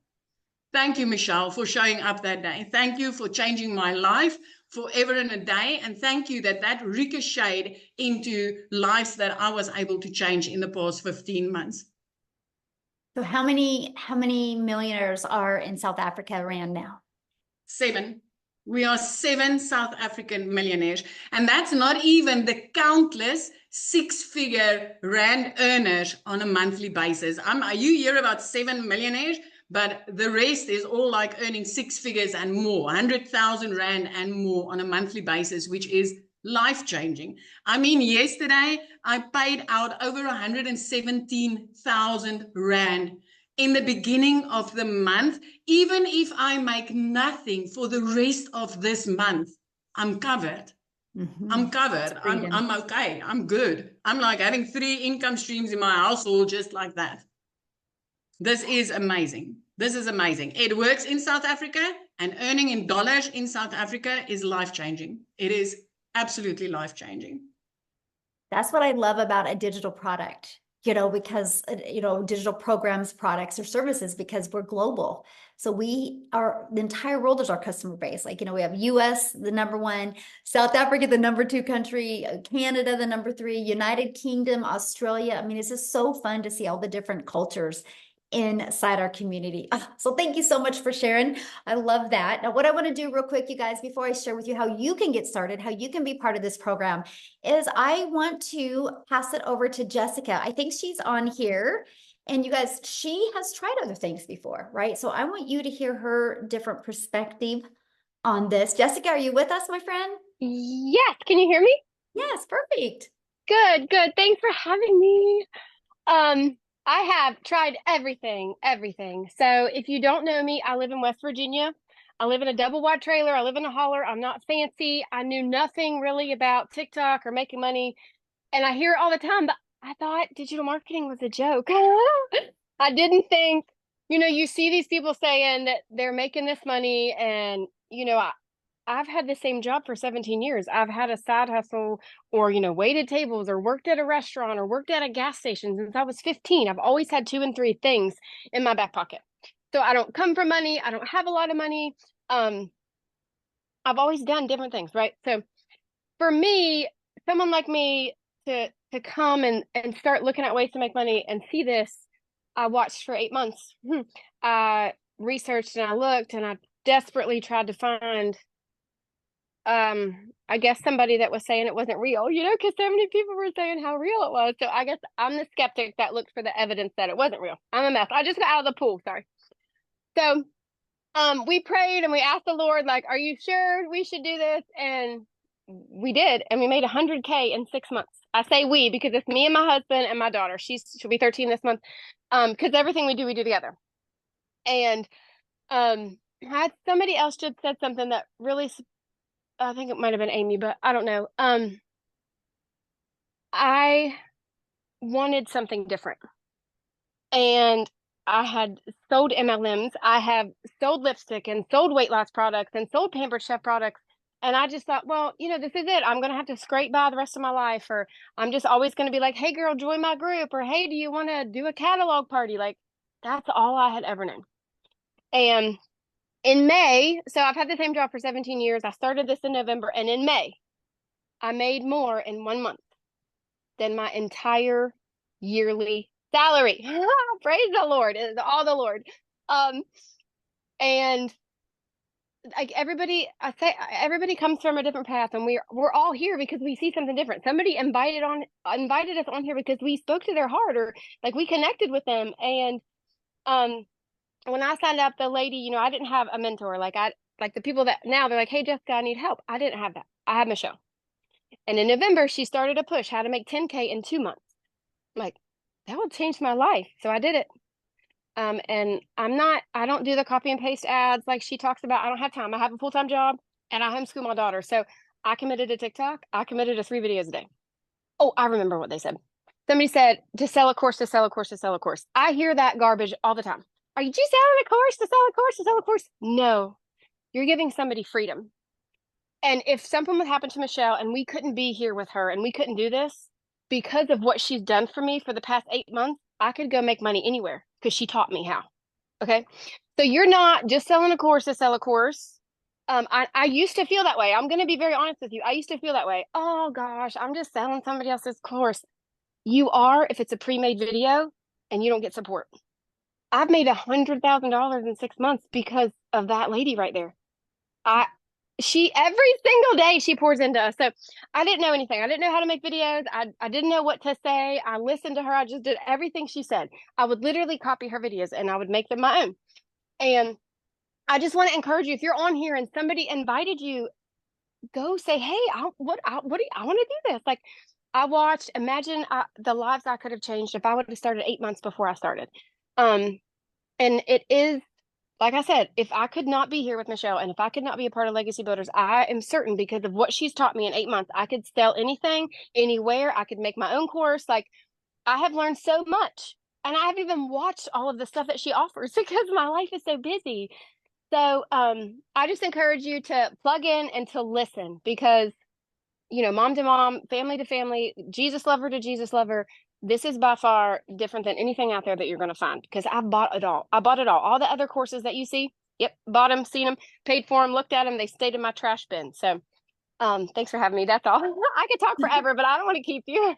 Thank you, Michelle, for showing up that day. Thank you for changing my life forever and a day. And thank you that ricocheted into lives that I was able to change in the past 15 months. So how many millionaires are in South Africa Rand now? 7. We are 7 South African millionaires. And that's not even the countless 6-figure Rand earners on a monthly basis. You hear about 7 millionaires, but the rest is all like earning 6 figures and more, 100,000 Rand and more on a monthly basis, which is life-changing. I mean, yesterday I paid out over 117,000 Rand in the beginning of the month. Even if I make nothing for the rest of this month, I'm covered. I'm covered. I'm okay. I'm good. I'm like having 3 income streams in my household just like that. This is amazing. This is amazing. It works in South Africa, and earning in dollars in South Africa is life-changing. It is absolutely life-changing. That's what I love about a digital product, because, digital programs, products, or services, because we're global. So the entire world is our customer base. Like, we have US, the number 1, South Africa, the number 2 country, Canada, the number 3, United Kingdom, Australia. I mean, it's just so fun to see all the different cultures inside our community. So thank you so much for sharing. I love that. Now, what I want to do real quick, you guys, before I share with you how you can get started, how you can be part of this program, is I want to pass it over to Jessica. I think she's on here. And you guys, she has tried other things before, right? So I want you to hear her different perspective on this. Jessica, are you with us, my friend? Yes. Can you hear me? Yes, perfect. Good. Thanks for having me. I have tried everything. So if you don't know me, I live in West Virginia. I live in a double wide trailer. I live in a holler. I'm not fancy. I knew nothing really about TikTok or making money. And I hear it all the time, but I thought digital marketing was a joke. I didn't think, you see these people saying that they're making this money, and, I've had the same job for 17 years. I've had a side hustle, or, waited tables, or worked at a restaurant, or worked at a gas station since I was 15. I've always had 2 and 3 things in my back pocket. So I don't come from money. I don't have a lot of money. I've always done different things, right? So for me, someone like me to come and start looking at ways to make money and see this, I watched for 8 months. I researched and I looked, and I desperately tried to find I guess somebody that was saying it wasn't real, because so many people were saying how real it was. So I guess I'm the skeptic that looked for the evidence that it wasn't real. I'm a mess. I just got out of the pool. Sorry. So we prayed and we asked the Lord, like, are you sure we should do this? And we did, and we made 100K in 6 months. I say we because it's me and my husband and my daughter. She'll be 13 this month. Because everything we do together. And had somebody else just said something that really, I think it might have been Amy, but I don't know. I wanted something different. And I had sold MLMs. I have sold lipstick and sold weight loss products and sold Pampered Chef products. And I just thought, well, this is it. I'm going to have to scrape by the rest of my life. Or I'm just always going to be like, hey, girl, join my group. Or hey, do you want to do a catalog party? Like, that's all I had ever known. And in May, so I've had the same job for 17 years. I started this in November. And in May, I made more in 1 month than my entire yearly salary. Praise the Lord. It is all the Lord. And like everybody, I say everybody comes from a different path, and we're all here because we see something different. Somebody invited us on here because we spoke to their heart, or like we connected with them. And when I signed up, the lady, I didn't have a mentor. Like the people that now they're like, hey Jessica, I need help. I didn't have that. I had Michelle. And in November, she started a push how to make 10K in 2 months. I'm like, that would change my life. So I did it. And I don't do the copy and paste ads like she talks about. I don't have time. I have a full-time job and I homeschool my daughter. So I committed to TikTok. I committed to 3 videos a day. Oh, I remember what they said. Somebody said to sell a course, to sell a course, to sell a course. I hear that garbage all the time. Are you just selling a course to sell a course, to sell a course? No, you're giving somebody freedom. And if something would happen to Michelle and we couldn't be here with her and we couldn't do this, because of what she's done for me for the past 8 months, I could go make money anywhere because she taught me how. Okay. So you're not just selling a course to sell a course. I used to feel that way. I'm going to be very honest with you. I used to feel that way. Oh gosh, I'm just selling somebody else's course. You are if it's a pre-made video and you don't get support. I've made $100,000 in 6 months because of that lady right there. She every single day she pours into us. So I didn't know anything. I didn't know how to make videos. I didn't know what to say. I listened to her. I just did everything she said. I would literally copy her videos and I would make them my own. And I just want to encourage you, if you're on here and somebody invited you, go say, hey, I want to do this. Like I watched, imagine the lives I could have changed if I would have started 8 months before I started. And it is, like I said, if I could not be here with Michelle and if I could not be a part of Legacy Builders, I am certain because of what she's taught me in 8 months, I could sell anything, anywhere. I could make my own course. Like I have learned so much. And I haven't even watched all of the stuff that she offers because my life is so busy. So I just encourage you to plug in and to listen because, mom to mom, family to family, Jesus lover to Jesus lover. This is by far different than anything out there that you're going to find because I've bought it all. I bought it all. All the other courses that you see, yep, bought them, seen them, paid for them, looked at them. They stayed in my trash bin. So thanks for having me. That's all. I could talk forever, but I don't want to keep you.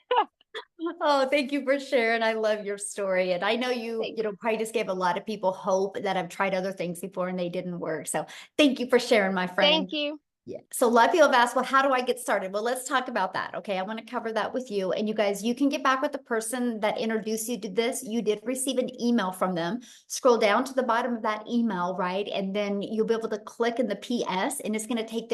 Oh, thank you for sharing. I love your story. And I know you probably just gave a lot of people hope that have tried other things before and they didn't work. So thank you for sharing, my friend. Thank you. Yeah. So a lot of people have asked, well, how do I get started? Well, let's talk about that. Okay. I want to cover that with you. And you guys, you can get back with the person that introduced you to this. You did receive an email from them. Scroll down to the bottom of that email, right? And then you'll be able to click in the PS and it's going to take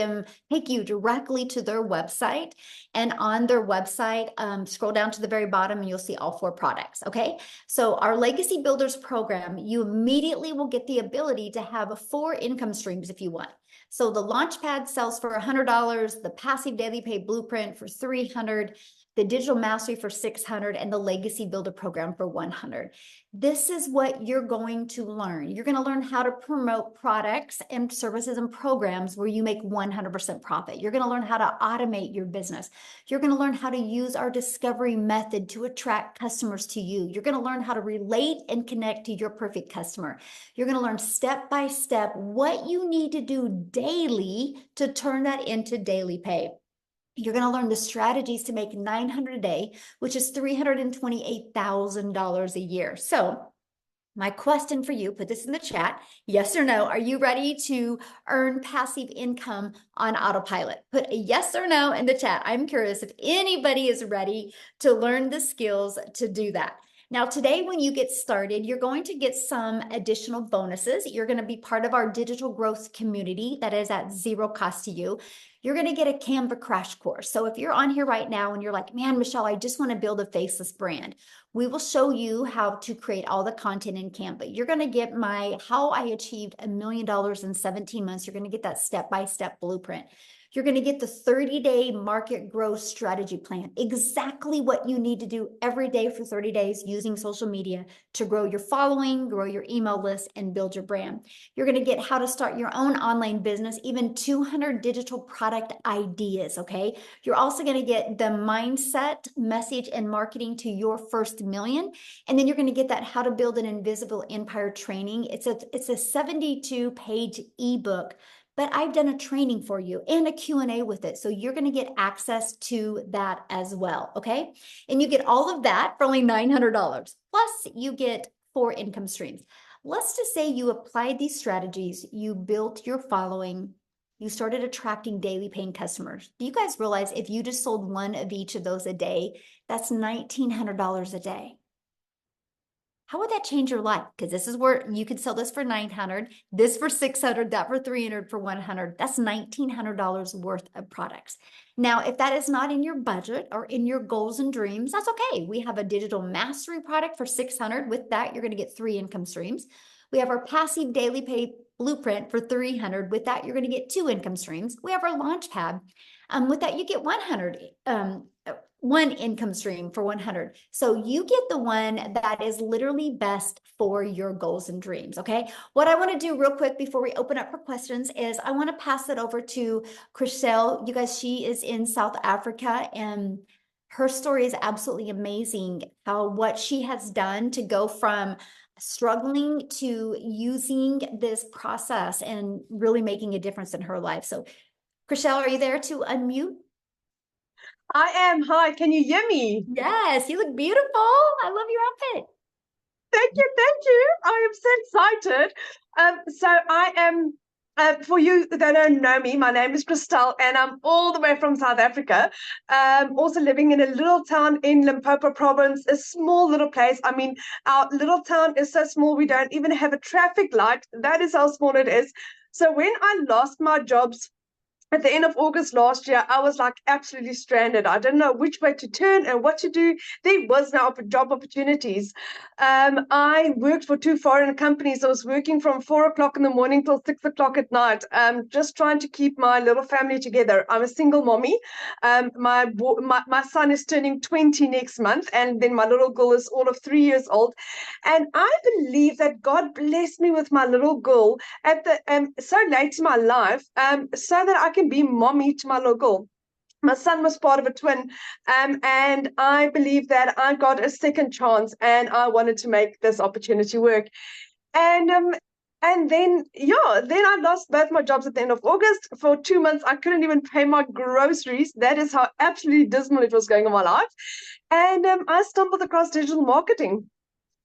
you directly to their website. And on their website, scroll down to the very bottom and you'll see all 4 products. Okay. So our Legacy Builders program, you immediately will get the ability to have 4 income streams if you want. So the Launchpad sells for $100, the Passive Daily Pay Blueprint for $300, the Digital Mastery for $600, and the Legacy Builder Program for $100. This is what you're going to learn. You're going to learn how to promote products and services and programs where you make 100% profit. You're going to learn how to automate your business. You're going to learn how to use our discovery method to attract customers to you. You're going to learn how to relate and connect to your perfect customer. You're going to learn step by step what you need to do daily to turn that into daily pay. You're going to learn the strategies to make $900 a day, which is $328,000 a year. So my question for you, put this in the chat, yes or no, are you ready to earn passive income on autopilot? Put a yes or no in the chat. I'm curious if anybody is ready to learn the skills to do that. Now, today, when you get started, you're going to get some additional bonuses. You're going to be part of our digital growth community that is at zero cost to you. You're going to get a Canva crash course. So if you're on here right now and you're like, man, Michelle, I just want to build a faceless brand, we will show you how to create all the content in Canva. You're going to get my how I achieved $1 million in 17 months. You're going to get that step-by-step blueprint. You're going to get the 30-day market growth strategy plan, exactly what you need to do every day for 30 days using social media to grow your following, grow your email list, and build your brand. You're going to get how to start your own online business, even 200 digital product ideas, okay? You're also going to get the mindset, message, and marketing to your first million. And then you're going to get that how to build an invisible empire training. It's a 72-page ebook, but I've done a training for you and a Q&A with it. So you're going to get access to that as well, okay? And you get all of that for only $900. Plus, you get 4 income streams. Let's just say you applied these strategies, you built your following, you started attracting daily paying customers. Do you guys realize if you just sold one of each of those a day, that's $1,900 a day? How would that change your life? Because this is where you could sell this for $900, this for $600, that for $300, for $100. That's $1,900 worth of products. Now, if that is not in your budget or in your goals and dreams, that's okay. We have a digital mastery product for $600. With that, you're going to get 3 income streams. We have our passive daily pay blueprint for $300. With that, you're going to get 2 income streams. We have our launch pad. With that, you get 1 income stream for $100. So you get the one that is literally best for your goals and dreams, okay? What I want to do real quick before we open up for questions is I want to pass it over to Chriselle. You guys, she is in South Africa, and her story is absolutely amazing, how what she has done to go from struggling to using this process and really making a difference in her life. So Chriselle, are you there to unmute? I am. Hi, can you hear me? Yes, you look beautiful. I love your outfit. Thank you, thank you. I am so excited. So I am, for you that don't know me, my name is Christelle, and I'm all the way from South Africa. Also living in a little town in Limpopo province, a small little place. I mean, our little town is so small, we don't even have a traffic light. That is how small it is. So when I lost my jobs at the end of August last year, I was like absolutely stranded. I didn't know which way to turn and what to do. There was no job opportunities. I worked for 2 foreign companies. I was working from 4 o'clock in the morning till 6 o'clock at night, just trying to keep my little family together. I'm a single mommy. My son is turning 20 next month, and then my little girl is all of 3 years old. And I believe that God blessed me with my little girl at the so late in my life, so that I can be mommy to my little girl. My son was part of a twin, and I believe that I got a second chance, and I wanted to make this opportunity work. And then I lost both my jobs at the end of August. For 2 months, I couldn't even pay my groceries. That is how absolutely dismal it was going in my life. And I stumbled across digital marketing.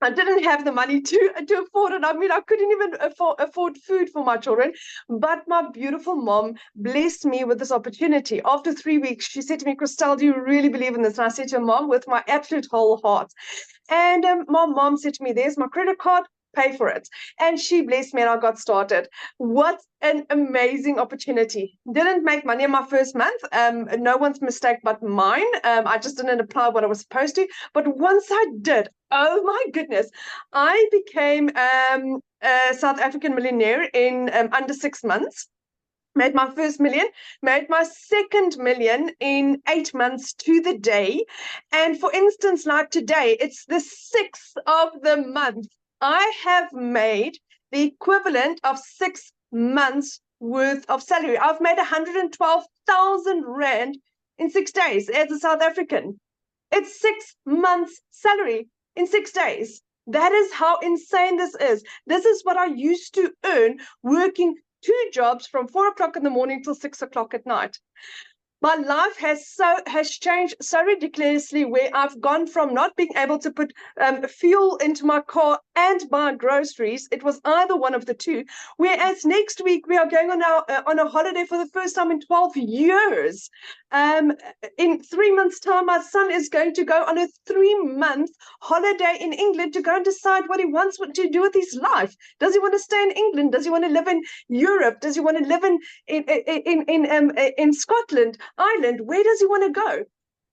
I didn't have the money to afford it. I mean, I couldn't even afford food for my children. But my beautiful mom blessed me with this opportunity. After 3 weeks, she said to me, Christelle, do you really believe in this? And I said to her, Mom, with my absolute whole heart. And my mom said to me, there's my credit card, pay for it. And she blessed me, and I got started. What an amazing opportunity. Didn't make money in my first month. No one's mistake but mine. I just didn't apply what I was supposed to. But once I did, oh my goodness, I became a South African millionaire in under 6 months. Made my first million, made my second million in 8 months to the day. And for instance, like today, it's the 6th of the month. I have made the equivalent of 6 months worth of salary. I've made 112,000 Rand in 6 days as a South African. It's 6 months salary in 6 days. That is how insane this is. This is what I used to earn working 2 jobs from 4 o'clock in the morning till 6 o'clock at night. My life has changed so ridiculously, where I've gone from not being able to put fuel into my car and buy groceries. It was either one of the two. Whereas next week we are going on a holiday for the first time in 12 years. In 3 months' time, my son is going to go on a 3-month holiday in England to go and decide what he wants to do with his life. Does he want to stay in England? Does he want to live in Europe? Does he want to live in Scotland, Ireland? Where does he want to go?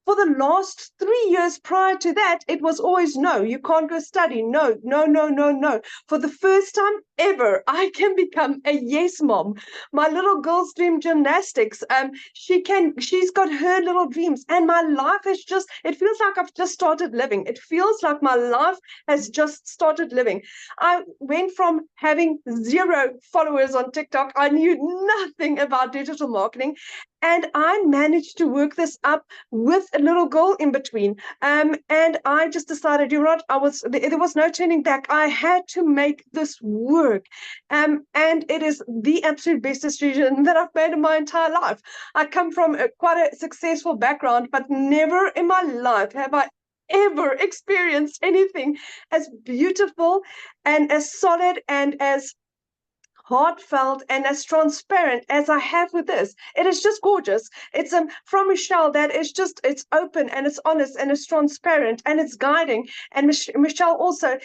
For the last 3 years prior to that, it was always no, you can't go study. No, no, no, no, no. For the first time ever, I can become a yes mom. My little girl's dream gymnastics. She's got her little dreams, and my life has it feels like I've just started living. It feels like my life has just started living. I went from having 0 followers on TikTok. I knew nothing about digital marketing. And I managed to work this up with a little girl in between. And I just decided, you know what, there was no turning back. I had to make this work. And it is the absolute best decision that I've made in my entire life. I come from quite a successful background, but never in my life have I ever experienced anything as beautiful and as solid and as heartfelt and as transparent as I have with this. It is just gorgeous. It's from Michelle that is just, it's open and it's honest and it's transparent and it's guiding. And Michelle also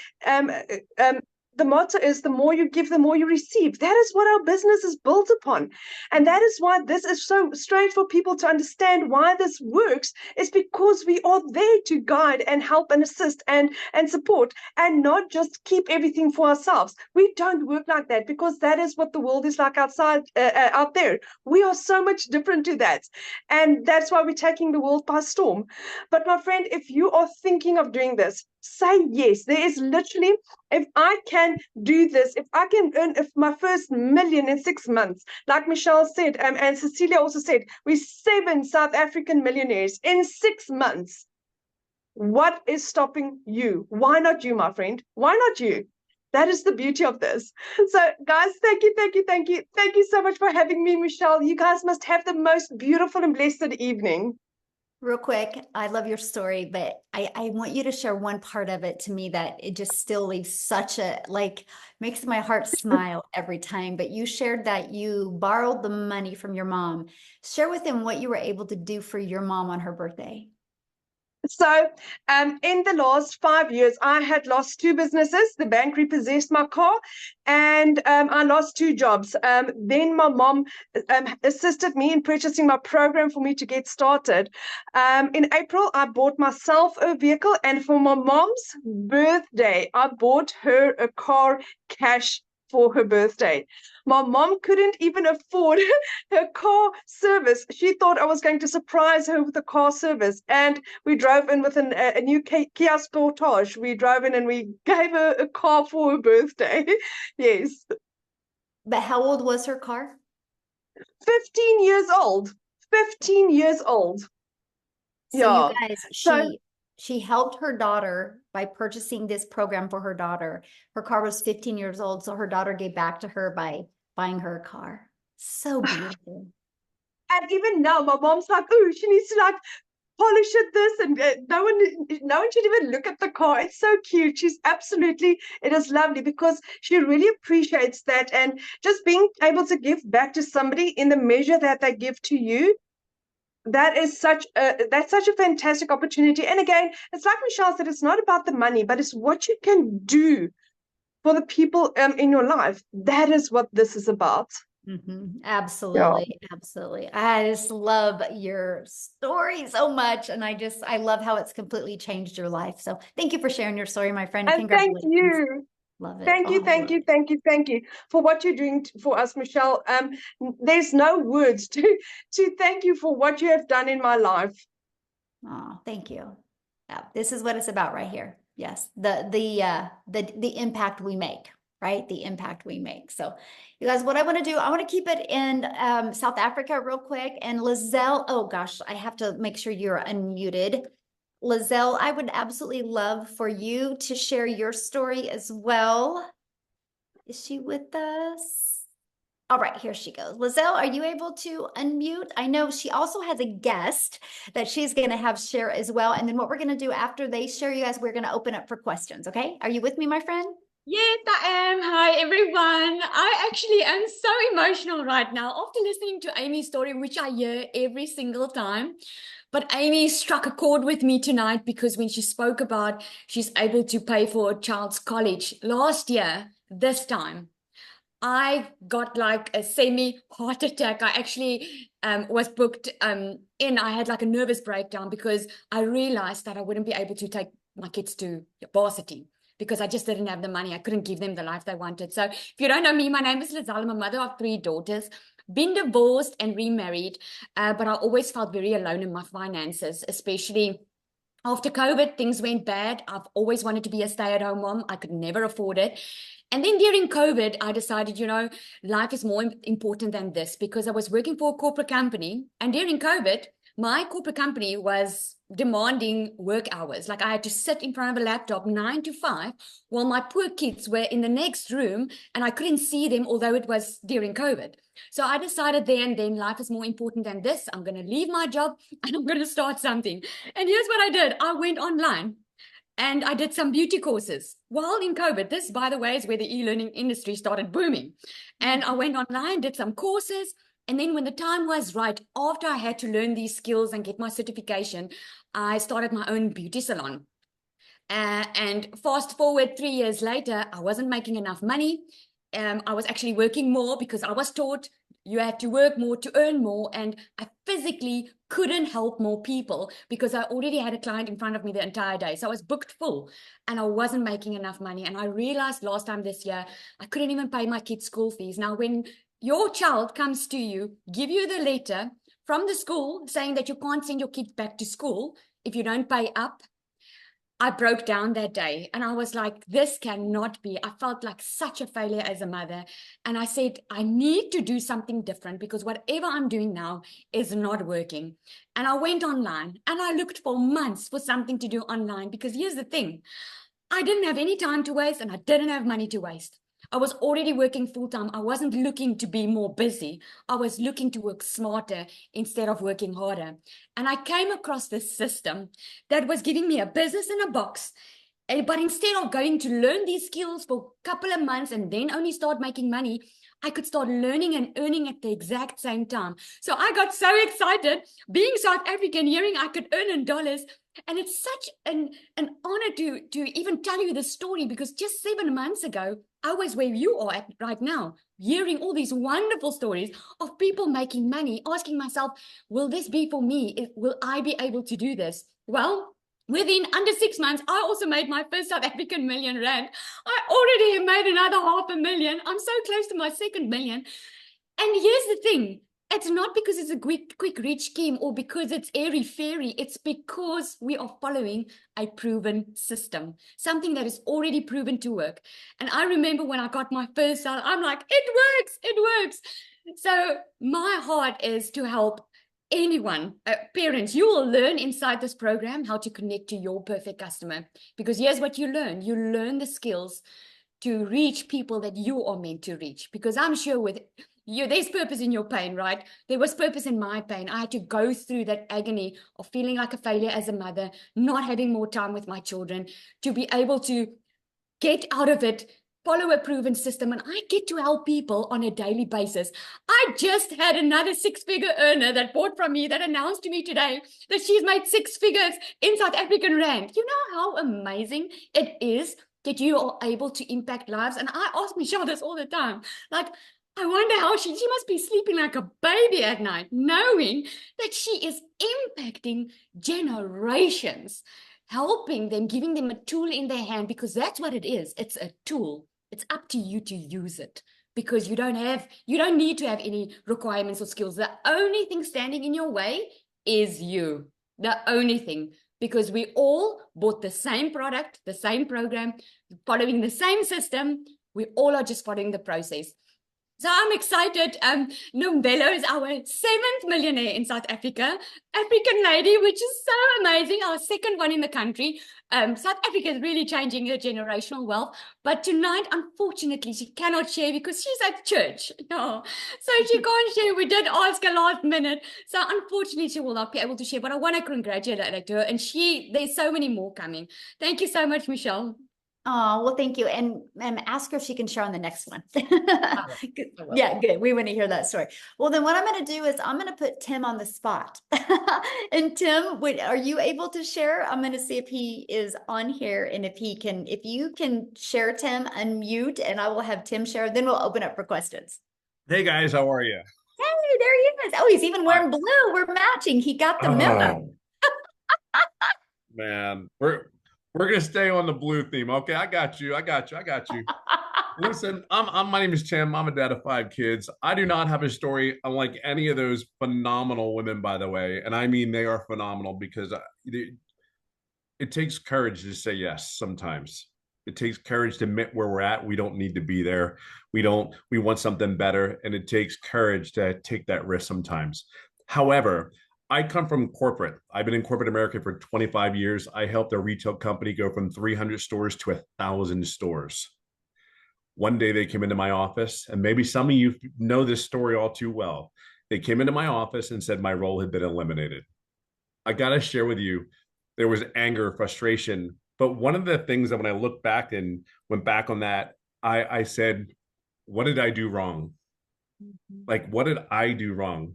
the motto is the more you give, the more you receive. That is what our business is built upon. And that is why this is so strange for people to understand why this works, is because we are there to guide and help and assist and support, and not just keep everything for ourselves. We don't work like that, because that is what the world is like outside, out there. We are so much different to that. And that's why we're taking the world by storm. But my friend, if you are thinking of doing this, say yes. There is literally, if I can do this, if I can earn my first million in 6 months, like Michelle said, and Cecilia also said, we're 7 South African millionaires in 6 months. What is stopping you? Why not you, my friend? Why not you? That is the beauty of this. So, guys, thank you, thank you, thank you. Thank you so much for having me, Michelle. You guys must have the most beautiful and blessed evening. Real quick, I love your story, but I want you to share one part of it to me that it just still leaves such a, like, makes my heart smile every time. But you shared that you borrowed the money from your mom. Share with them what you were able to do for your mom on her birthday. So, in the last 5 years, I had lost 2 businesses. The bank repossessed my car, and I lost 2 jobs. Then my mom assisted me in purchasing my program for me to get started. In April, I bought myself a vehicle, and for my mom's birthday, I bought her a car cash for her birthday. My mom couldn't even afford her car service. She thought I was going to surprise her with a car service. And we drove in with a new Kia Sportage. We drove in and we gave her a car for her birthday. Yes. But how old was her car? 15 years old. 15 years old. So yeah. You guys, she helped her daughter by purchasing this program for her daughter. Her car was 15 years old, so her daughter gave back to her by buying her a car. So beautiful. And even now, my mom's like, oh, she needs to like polish it this, and no one should even look at the car. It's so cute. It is lovely, because she really appreciates that, and just being able to give back to somebody in the measure that they give to you. That's such a fantastic opportunity. And again, it's like Michelle said, it's not about the money, but it's what you can do for the people in your life. That is what this is about. Absolutely. Yeah. Absolutely. I just love your story so much. And I love how it's completely changed your life. So thank you for sharing your story, my friend. And congratulations. thank you. Love it. Thank you for what you're doing for us, Michelle. There's no words to thank you for what you have done in my life. Oh, thank you. Yeah, this is what it's about right here. Yes, the impact we make, right? The impact we make. So, you guys, what I want to do, I want to keep it in South Africa real quick. And Lizelle, oh gosh, I have to make sure you're unmuted. Lizelle, I would absolutely love for you to share your story as well. Is she with us? All right, here she goes. Lizelle, are you able to unmute? I know she also has a guest that she's going to have share as well. And then what we're going to do after they share, you guys, we're going to open up for questions. Okay. Are you with me, my friend? Yes, I am. Hi, everyone. I actually am so emotional right now after listening to Amy's story, which I hear every single time. But Amy struck a chord with me tonight because when she spoke about she's able to pay for a child's college last year, this time, I got like a semi heart attack. I actually was booked in. I had like a nervous breakdown because I realized that I wouldn't be able to take my kids to varsity because I just didn't have the money. I couldn't give them the life they wanted. So if you don't know me, my name is Lizelle. I'm a mother of 3 daughters, been divorced and remarried, but I always felt very alone in my finances, especially after COVID, things went bad. I've always wanted to be a stay-at-home mom. I could never afford it. And then during COVID, I decided, life is more important than this because I was working for a corporate company. And during COVID, my corporate company was demanding work hours. Like I had to sit in front of a laptop 9 to 5 while my poor kids were in the next room and I couldn't see them, although it was during COVID. So I decided then life is more important than this. I'm going to leave my job and I'm going to start something. And here's what I did. I went online and I did some beauty courses while in COVID. This, by the way, is where the e-learning industry started booming. And I went online, did some courses. And then when the time was right, after I had to learn these skills and get my certification, I started my own beauty salon. And fast forward 3 years later, I wasn't making enough money. I was actually working more because I was taught you had to work more to earn more. And I physically couldn't help more people because I already had a client in front of me the entire day. So I was booked full and I wasn't making enough money. And I realized last time this year, I couldn't even pay my kids' school fees. Now, when your child comes to you, give you the letter from the school saying that you can't send your kids back to school if you don't pay up, I broke down that day and I was like, this cannot be. I felt like such a failure as a mother. And I said, I need to do something different because whatever I'm doing now is not working. And I went online and I looked for months for something to do online because here's the thing. I didn't have any time to waste and I didn't have money to waste. I was already working full time. I wasn't looking to be more busy. I was looking to work smarter instead of working harder. And I came across this system that was giving me a business in a box. But instead of going to learn these skills for a couple of months and then only start making money, I could start learning and earning at the exact same time. So I got so excited being South African, hearing I could earn in dollars. And it's such an honor to even tell you this story because just 7 months ago, I was where you are at right now, hearing all these wonderful stories of people making money, asking myself, will this be for me? Will I be able to do this? Well, within under 6 months, I also made my first South African million rand. I already have made another 500,000. I'm so close to my second million. And here's the thing. It's not because it's a quick rich scheme or because it's airy-fairy. It's because we are following a proven system, something that is already proven to work. And I remember when I got my first salary, I'm like, it works. So my heart is to help anyone, parents. You will learn inside this program how to connect to your perfect customer because here's what you learn. You learn the skills to reach people that you are meant to reach because I'm sure with you, there's purpose in your pain, right? There was purpose in my pain. I had to go through that agony of feeling like a failure as a mother, not having more time with my children, to be able to get out of it, follow a proven system, and I get to help people on a daily basis. I just had another 6-figure earner that bought from me that announced to me today that she's made 6 figures in South African rand. You know how amazing it is that you are able to impact lives? And I ask Michelle this all the time, like, I wonder how she must be sleeping like a baby at night, knowing that she is impacting generations, helping them, giving them a tool in their hand, because that's what it is. It's a tool. It's up to you to use it because you don't need to have any requirements or skills. The only thing standing in your way is you. The only thing, because we all bought the same product, the same program, following the same system. We all are just following the process. So I'm excited. Nombelo is our 7th millionaire in South Africa. African lady, which is so amazing. Our second one in the country. South Africa is really changing her generational wealth. But tonight, unfortunately, she cannot share because she's at church. No, so she can't share. We did ask her last minute. So unfortunately, she will not be able to share. But I want to congratulate her. And there's so many more coming. Thank you so much, Michelle. Oh, well, thank you. And ask her if she can share on the next one. Good. I will. Yeah, good. We want to hear that story. Well, then what I'm going to do is I'm going to put Tim on the spot. And Tim, are you able to share? I'm going to see if he is on here and if you can share, Tim, unmute, and I will have Tim share. Then we'll open up for questions. Hey guys, how are you? Hey, there he is. Oh, he's even wearing blue. We're matching. He got the memo. Man, we're gonna stay on the blue theme. Okay, I got you. Listen, my name is Tim. I'm a dad of 5 kids. I do not have a story unlike any of those phenomenal women, by the way, and I mean they are phenomenal because it takes courage to say yes sometimes. It takes courage to admit where we're at. We don't need to be there. We want something better. And it takes courage to take that risk sometimes. However, I come from corporate. I've been in corporate America for 25 years. I helped a retail company go from 300 stores to 1,000 stores. One day they came into my office, and maybe some of you know this story all too well. They came into my office and said my role had been eliminated. I got to share with you, there was anger, frustration. But one of the things that when I look back and went back on that, I said, what did I do wrong? Like, what did I do wrong?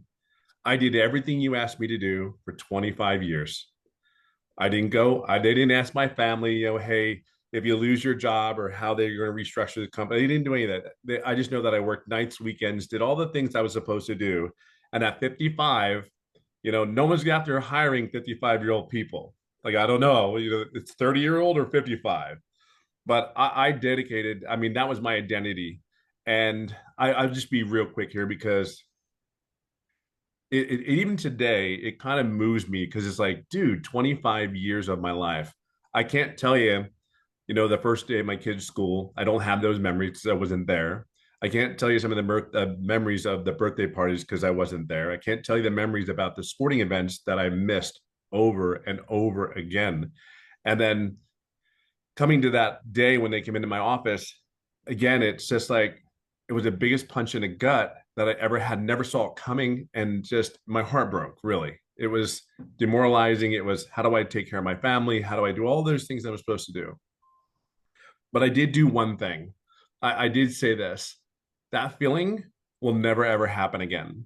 I did everything you asked me to do for 25 years. They didn't ask my family, hey, if you lose your job or how they're going to restructure the company. They didn't do any of that. I just know that I worked nights, weekends, did all the things I was supposed to do. And at 55, no one's after hiring 55-year-old people. Like, I don't know, it's 30-year-old or 55. But I dedicated, that was my identity. And I'll just be real quick here because even today, it kind of moves me because it's like, dude, 25 years of my life. I can't tell you, the first day of my kid's school, I don't have those memories because I wasn't there. I can't tell you some of the memories of the birthday parties because I wasn't there. I can't tell you the memories about the sporting events that I missed over and over again. And then coming to that day when they came into my office, again, it's just like, it was the biggest punch in the gut that I ever had, never saw it coming. And just my heart broke, really. It was demoralizing. It was, how do I take care of my family? How do I do all those things I was supposed to do? But I did do one thing. I did say this, that feeling will never, ever happen again.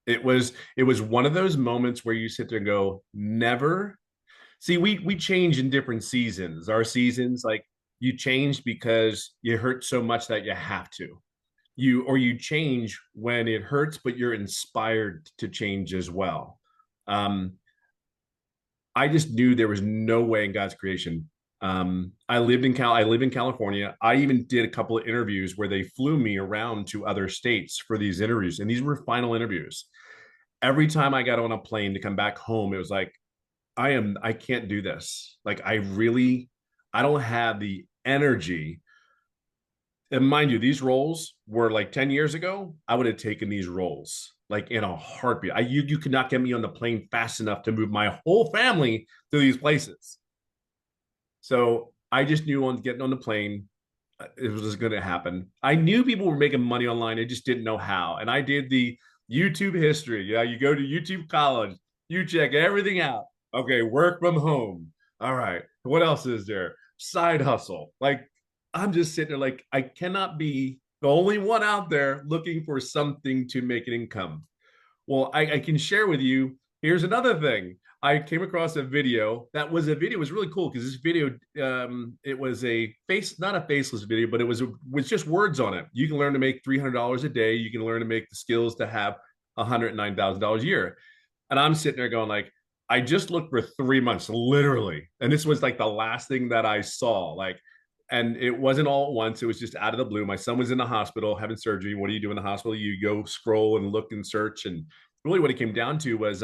It was one of those moments where you sit there and go, never. See, we change in different seasons. Our seasons, like, you change because you hurt so much that you have to. You change when it hurts, but you're inspired to change as well. I just knew there was no way in God's creation. I live in California. I even did a couple of interviews where they flew me around to other states for these interviews, and these were final interviews. Every time I got on a plane to come back home, it was like, I can't do this. Like, I don't have the energy. And mind you, these roles were like 10 years ago, I would have taken these roles like in a heartbeat. You could not get me on the plane fast enough to move my whole family to these places. So I just knew on getting on the plane, it was going to happen. I knew people were making money online. I just didn't know how. And I did the YouTube history. Yeah, you go to YouTube College, you check everything out. Okay, work from home. All right, what else is there? Side hustle. Like, I'm just sitting there like, I cannot be the only one out there looking for something to make an income. Well, I can share with you. Here's another thing. I came across a video. It was really cool because this video, it was not a faceless video, but it was just words on it. You can learn to make $300 a day. You can learn to make the skills to have $109,000 a year. And I'm sitting there going like, I just looked for 3 months, literally. And this was like the last thing that I saw. And it wasn't all at once. It was just out of the blue. My son was in the hospital having surgery. What do you do in the hospital? You go scroll and look and search. And really what it came down to was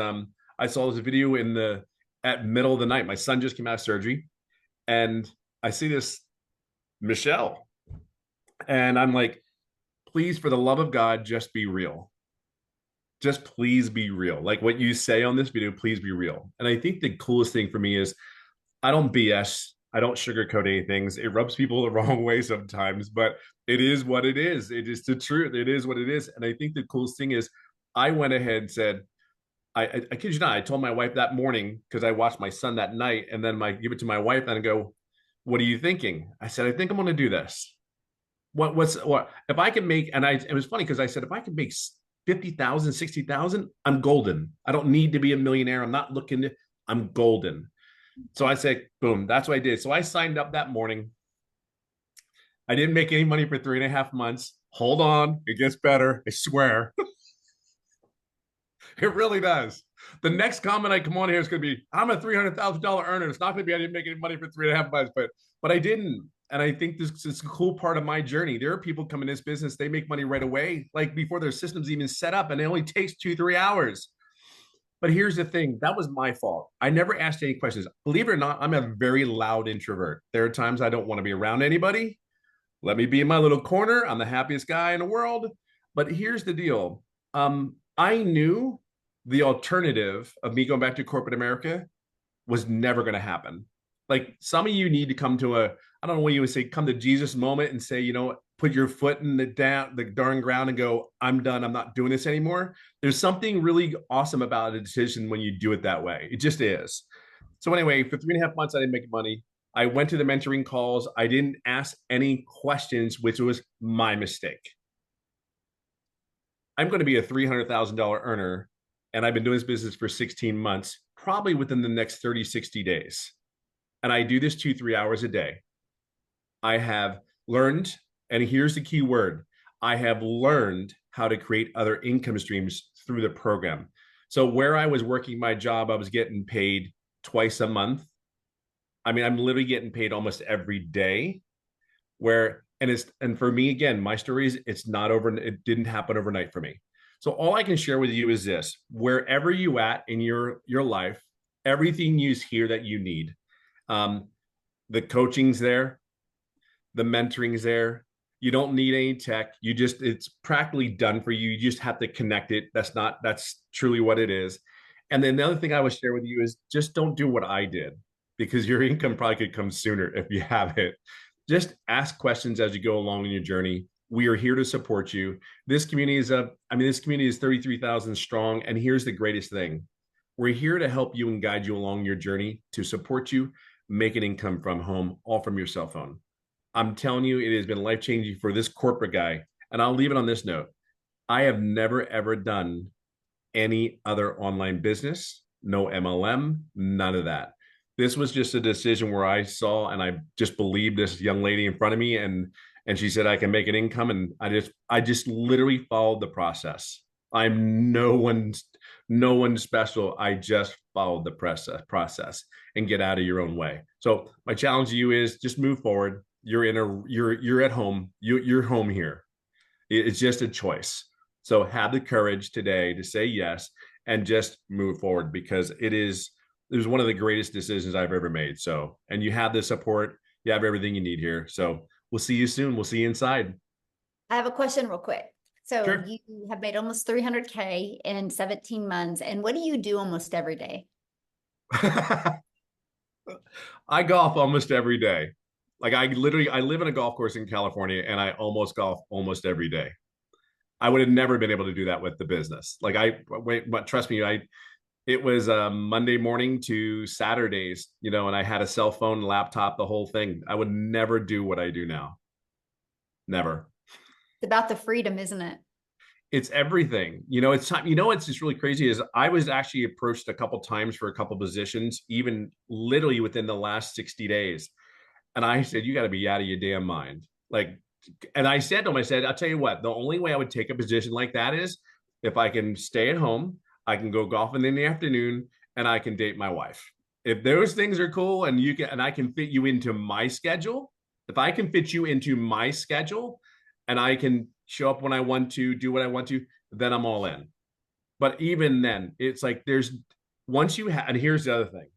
I saw this video at middle of the night. My son just came out of surgery. And I see this Michelle. And I'm like, please, for the love of God, just be real. Just please be real. Like what you say on this video, please be real. And I think the coolest thing for me is I don't BS. I don't sugarcoat anything. It rubs people the wrong way sometimes, but it is what it is. It is the truth. It is what it is. And I think the coolest thing is I went ahead and said, I kid you not, I told my wife that morning because I watched my son that night, and then I give it to my wife and I go, what are you thinking? I said, I think I'm going to do this. What if I can make, and it was funny because I said, if I can make 50,000, 60,000, I'm golden. I don't need to be a millionaire. I'm not looking to, I'm golden. So I said, boom, that's what I did. So I signed up that morning. I didn't make any money for 3.5 months. Hold on, it gets better. I swear. It really does. The next comment I come on here is going to be, I'm a $300,000 earner. It's not going to be, I didn't make any money for 3.5 months, but I didn't. And I think this is a cool part of my journey. There are people come in this business, they make money right away, like before their system's even set up, and it only takes 2-3 hours. But here's the thing, that was my fault. I never asked any questions. Believe it or not, I'm a very loud introvert. There are times I don't want to be around anybody. Let me be in my little corner. I'm the happiest guy in the world. But here's the deal. I knew the alternative of me going back to corporate America was never going to happen. Like some of you need to come to I don't know what you would say, come to Jesus moment and say, put your foot in the darn ground and go, I'm done. I'm not doing this anymore. There's something really awesome about a decision when you do it that way. It just is. So anyway, for 3.5 months, I didn't make money. I went to the mentoring calls. I didn't ask any questions, which was my mistake. I'm going to be a $300,000 earner, and I've been doing this business for 16 months, probably within the next 30, 60 days. And I do this 2-3 hours a day. I have learned, and here's the key word, I have learned how to create other income streams through the program. So where I was working my job, I was getting paid twice a month. I mean, I'm literally getting paid almost every day. And for me, again, my story is it's not over. It didn't happen overnight for me. So all I can share with you is this: wherever you at in your life, everything you hear that you need, the coaching's there, the mentoring's there. You don't need any tech. It's practically done for you. You just have to connect it. That's truly what it is. And then the other thing I would share with you is just don't do what I did, because your income probably could come sooner if you have it. Just ask questions as you go along in your journey. We are here to support you. This community is 33,000 strong. And here's the greatest thing. We're here to help you and guide you along your journey, to support you, make an income from home, all from your cell phone. I'm telling you, it has been life-changing for this corporate guy. And I'll leave it on this note. I have never, ever done any other online business, no MLM, none of that. This was just a decision where I saw and I just believed this young lady in front of me, and she said I can make an income, and I just literally followed the process. I'm no one special. I just followed the process and get out of your own way. So my challenge to you is just move forward. You're at home. You're home here. It's just a choice. So have the courage today to say yes and just move forward, because it was one of the greatest decisions I've ever made. So, and you have the support, you have everything you need here. So we'll see you soon. We'll see you inside. I have a question real quick. So Sure. You have made almost 300K in 17 months. And what do you do almost every day? I golf almost every day. Like I live in a golf course in California, and I almost golf almost every day. I would have never been able to do that with the business. But trust me, it was Monday morning to Saturdays, and I had a cell phone, laptop, the whole thing. I would never do what I do now. Never. It's about the freedom, isn't it? It's everything. It's time. What's just really crazy is I was actually approached a couple times for a couple positions, even literally within the last 60 days. And I said, you got to be out of your damn mind. And I said to him, I'll tell you what, the only way I would take a position like that is if I can stay at home, I can go golfing in the afternoon, and I can date my wife. If those things are cool and I can fit you into my schedule, if I can fit you into my schedule and I can show up when I want to, do what I want to, then I'm all in. But even then, it's like and here's the other thing.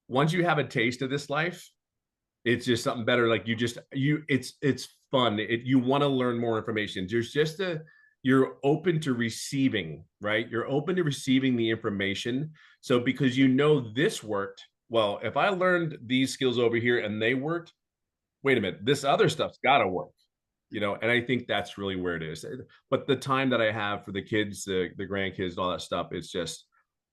Once you have a taste of this life, It's just something better. Like it's fun. You want to learn more information. You're open to receiving, right? You're open to receiving the information. So because this worked, well, if I learned these skills over here and they worked, wait a minute, this other stuff's got to work, and I think that's really where it is. But the time that I have for the kids, the grandkids, and all that stuff, it's just,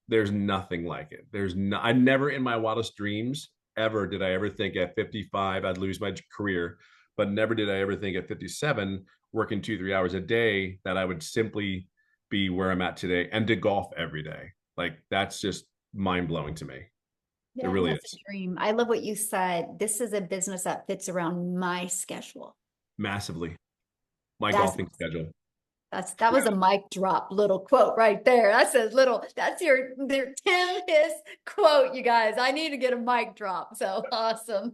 there's nothing like it. I never in my wildest dreams ever did I ever think at 55 I'd lose my career, but never did I ever think at 57, working 2-3 hours a day, that I would simply be where I'm at today and to golf every day. Like, that's just mind blowing to me. It Yeah, really that's is. a dream. I love what you said. This is a business that fits around my schedule. Massively. My That's golfing schedule. that was a mic drop little quote right there. That's your Tim his quote, you guys. I need to get a mic drop. So awesome.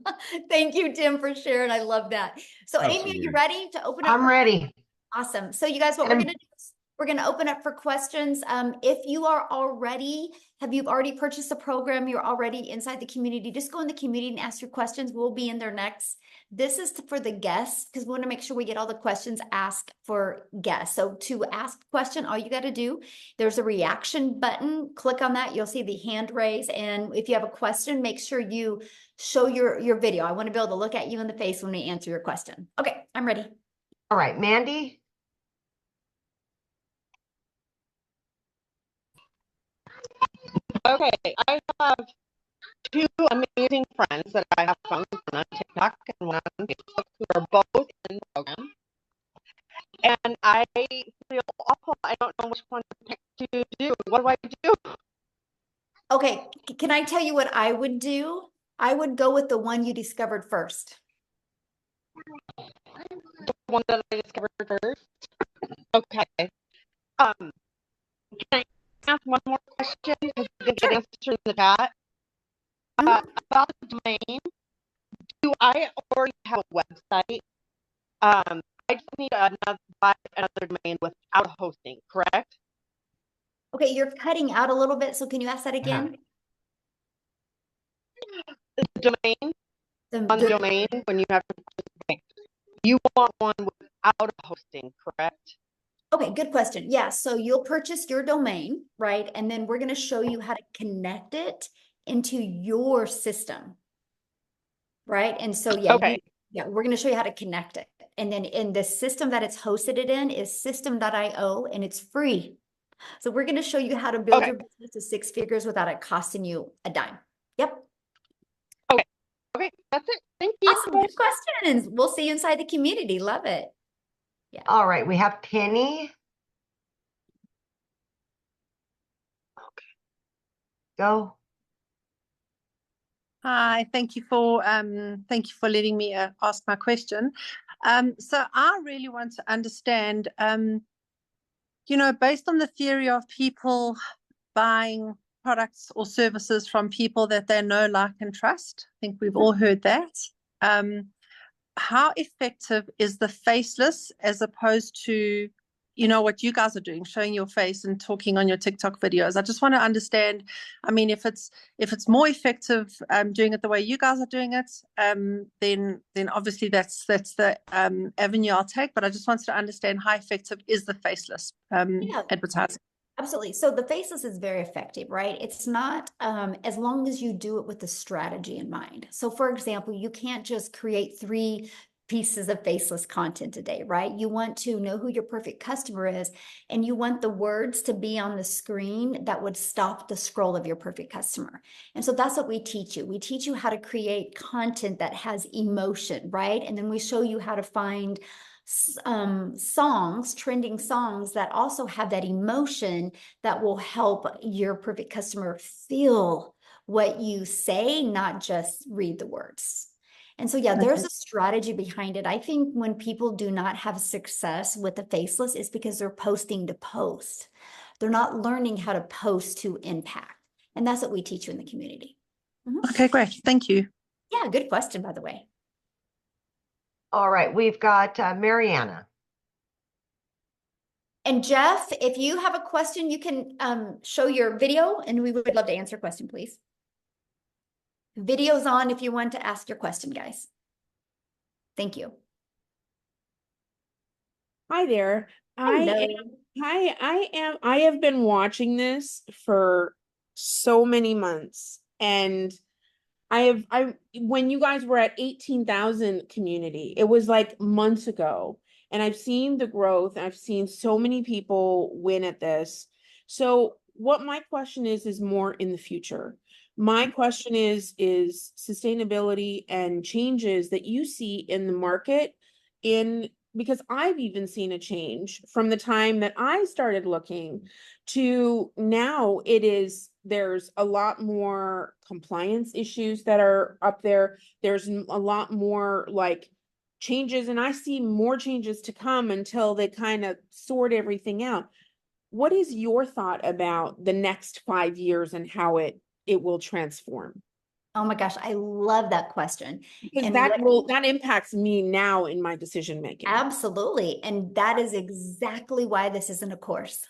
Thank you, Tim, for sharing. I love that. So Amy, are you Absolutely. ready to open up? I'm ready. Awesome. So you guys, what we're And gonna do is we're gonna open up for questions. If you are already, have you already purchased a program, you're already inside the community, just go in the community and ask your questions. We'll be in there next. This is for the guests, because we want to make sure we get all the questions asked for guests. So to ask a question, all you got to do, there's a reaction button. Click on that. You'll see the hand raise. And if you have a question, make sure you show your video. I want to be able to look at you in the face when we answer your question. Okay, I'm ready. all right, Mandy. Okay, I have two amazing friends that I have found, one on TikTok and one on Facebook, who are both in the program. And I feel awful. I don't know which one to pick to do. What do I do? Okay, can I tell you what I would do? I would go with the one you discovered first. The one that I discovered first. Okay. Can I ask one more question? Because I didn't get an answer in the chat. About the domain. Do I already have a website? I just need buy another domain without hosting, correct? Okay, you're cutting out a little bit, so can you ask that again? The domain, on the domain, when you have you want one without hosting, correct? Okay, good question. Yeah, so you'll purchase your domain, right? And then we're going to show you how to connect it into your system, right? And so, yeah, Okay. we're going to show you how to connect it. And then in the system that it's hosted it in is system.io, and it's free. So we're going to show you how to build your business to 6 figures without it costing you a dime. Yep. Okay, that's it. Thank you. Awesome. Good questions. We'll see you inside the community. Love it. Yeah. All right, we have Penny. Okay. Go. Hi, thank you for letting me ask my question. So I really want to understand, based on the theory of people buying products or services from people that they know, like, and trust. I think we've all heard that. How effective is the faceless as opposed to, what you guys are doing, showing your face and talking on your TikTok videos? I just want to understand, I mean, if it's more effective doing it the way you guys are doing it, then obviously that's the avenue I'll take. But I just wanted to understand how effective is the faceless advertising. Absolutely. So the faceless is very effective, right? It's not as long as you do it with the strategy in mind. So for example, you can't just create 3 pieces of faceless content today, right? You want to know who your perfect customer is, and you want the words to be on the screen that would stop the scroll of your perfect customer. And so that's what we teach you. We teach you how to create content that has emotion, right? And then we show you how to find songs, trending songs that also have that emotion that will help your perfect customer feel what you say, not just read the words. And so, yeah, there's a strategy behind it. I think when people do not have success with the faceless, it's because they're posting to post. They're not learning how to post to impact. And that's what we teach you in the community. Okay, great. Thank you. Yeah, good question, by the way. All right, we've got Mariana. And Jeff, if you have a question, you can show your video, and we would love to answer a question, please. Video's on if you want to ask your question, guys. Thank you. Hi there. Hello. I have been watching this for so many months, and when you guys were at 18,000 community, it was like months ago, and I've seen the growth. I've seen so many people win at this. So what my question is more in the future. My question is sustainability and changes that you see in the market in because I've even seen a change from the time that I started looking to now. There's a lot more compliance issues that are up there. There's a lot more like changes, and I see more changes to come until they kind of sort everything out. What is your thought about the next 5 years and how it will transform? Oh my gosh, I love that question. Because And that impacts me now in my decision making. absolutely. And that is exactly why this isn't a course.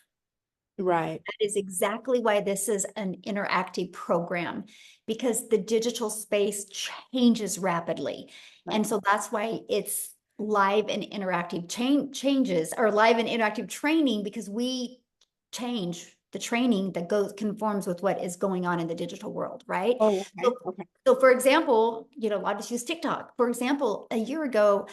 Right. That is exactly why this is an interactive program, because the digital space changes rapidly. Right. And so that's why it's live and interactive changes, or live and interactive training, because we change the training that conforms with what is going on in the digital world, right? Oh, okay. Okay. So for example, a lot of us use TikTok. For example, a year ago,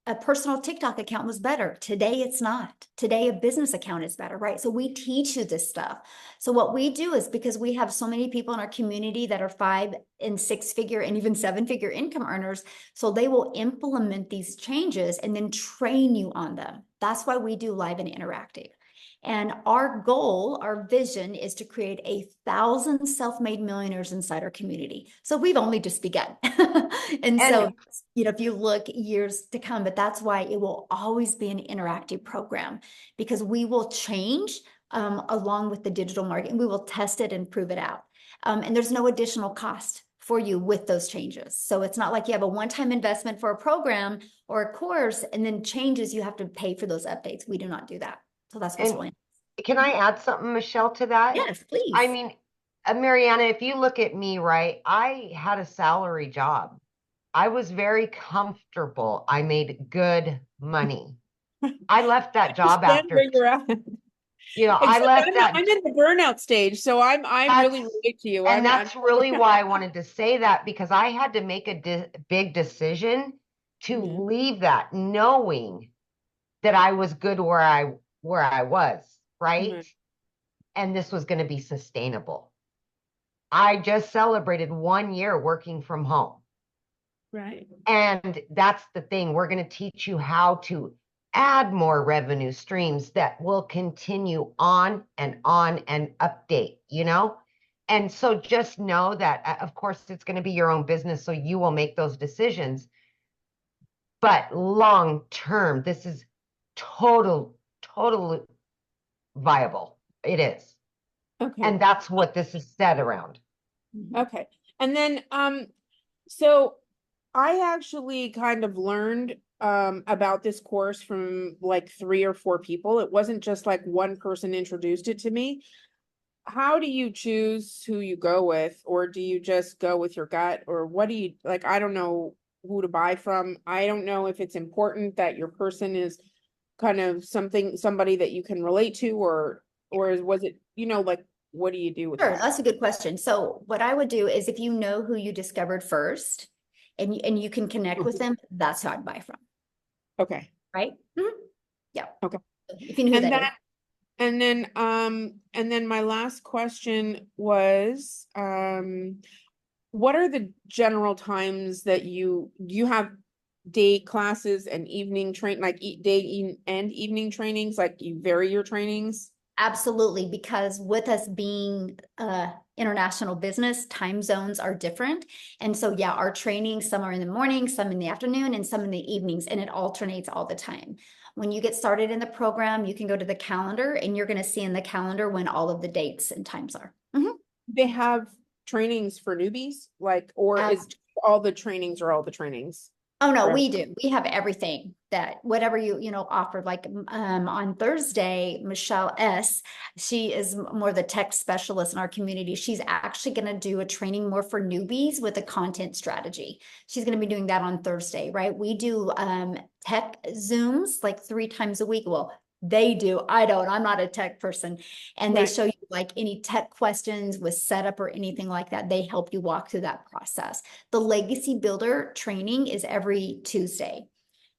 a personal TikTok account was better. Today, it's not. Today, a business account is better, right? So we teach you this stuff. So what we do is, because we have so many people in our community that are 5 and 6 figure and even 7 figure income earners, so they will implement these changes and then train you on them. That's why we do live and interactive. And our goal, our vision, is to create 1,000 self-made millionaires inside our community. So we've only just begun. and so, if you look years to come, but that's why it will always be an interactive program, because we will change along with the digital market, and we will test it and prove it out. And there's no additional cost for you with those changes. So it's not like you have a one-time investment for a program or a course and then changes, you have to pay for those updates. We do not do that. So that's what's really nice. Can I add something, Michelle, to that? Yes, please. I mean, Mariana, if you look at me, right, I had a salary job. I was very comfortable. I made good money. I left that job after, where you're at. I left that. I'm in the burnout stage, so I really relate to you. And that's really why I wanted to say that, because I had to make a big decision to leave that, knowing that I was good where I was, right? And this was going to be sustainable. I just celebrated 1 year working from home. Right. And that's the thing. We're going to teach you how to add more revenue streams that will continue on and update, And so just know that, of course, it's going to be your own business, so you will make those decisions. But long term, this is totally viable. It is. Okay. And that's what this is set around. Okay. And then, so I actually kind of learned about this course from like 3 or 4 people. It wasn't just like one person introduced it to me. How do you choose who you go with, or do you just go with your gut, or what do you like? I don't know who to buy from. I don't know if it's important that your person is kind of somebody that you can relate to, or was it, like, what do you do with Sure, that? that's a good question. So what I would do is, if you know who you discovered first and you can connect with them, that's who I'd buy from. Okay. Right? Yeah. Okay. If you know who that is. And then my last question was, what are the general times that you have day classes and evening day and evening trainings, like you vary your trainings? Absolutely, because with us being international business, time zones are different. And so, yeah, our training, some are in the morning, some in the afternoon, and some in the evenings, and it alternates all the time. When you get started in the program, you can go to the calendar, and you're going to see in the calendar when all of the dates and times are. They have trainings for newbies, or is all the trainings? Oh no, Or- we do. We have everything that whatever you offered. Like on Thursday, Michelle S. She is more the tech specialist in our community. She's actually going to do a training more for newbies with a content strategy. She's going to be doing that on Thursday, right? We do tech Zooms like 3 times a week. Well, they do. I don't. I'm not a tech person. And they Right. show you like any tech questions with setup or anything like that. They help you walk through that process. The Legacy Builder training is every Tuesday.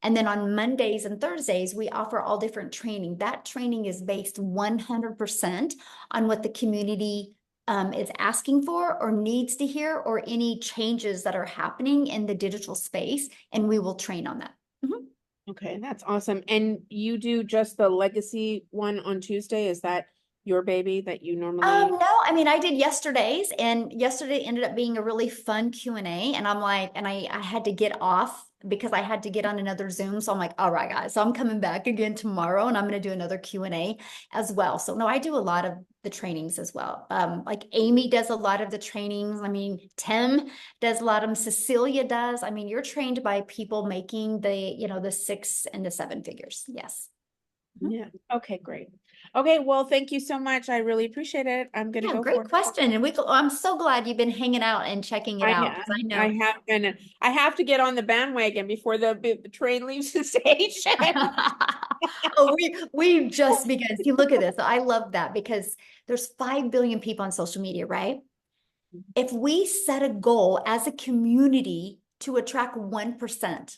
And then on Mondays and Thursdays, we offer all different training. That training is based 100% on what the community is asking for or needs to hear, or any changes that are happening in the digital space. And we will train on that. Okay, that's awesome. And you do just the legacy one on Tuesday? Is that your baby that you normally? No, I mean, I did yesterday's, and yesterday ended up being a really fun Q&A. And I'm like, and I had to get off because I had to get on another Zoom. So I'm like, all right, guys, so I'm coming back again tomorrow, and I'm going to do another Q&A as well. So no, I do a lot of the trainings as well. Like Amy does a lot of the trainings. I mean, Tim does a lot of them. Cecilia does. I mean, you're trained by people making the 6 and the 7 figures. Yes. Yeah. Okay, great. Okay, well, thank you so much. I really appreciate it. I'm gonna Yeah, go great for it. question. And I'm so glad you've been hanging out and checking it out, because I know. I have been. I have to get on the bandwagon before the train leaves the station. Oh, we just begun. See, look at this. I love that, because there's 5 billion people on social media, right? If we set a goal as a community to attract 1%,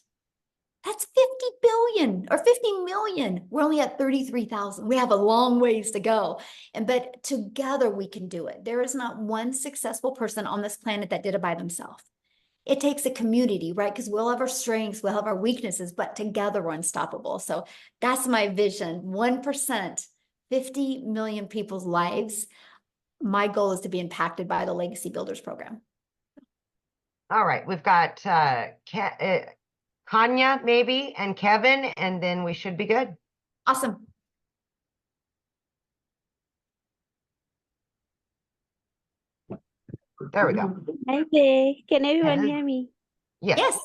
that's 50 billion or 50 million. We're only at 33,000. We have a long ways to go. But together we can do it. There is not one successful person on this planet that did it by themselves. It takes a community, right? Because we'll have our strengths, we'll have our weaknesses, but together we're unstoppable. So that's my vision. 1%, 50 million people's lives. My goal is to be impacted by the Legacy Builders program. All right, we've got Kanya maybe and Kevin, and then we should be good. Awesome. There we go. Hi there. Can everyone Hello. hear me? Yes. Yes.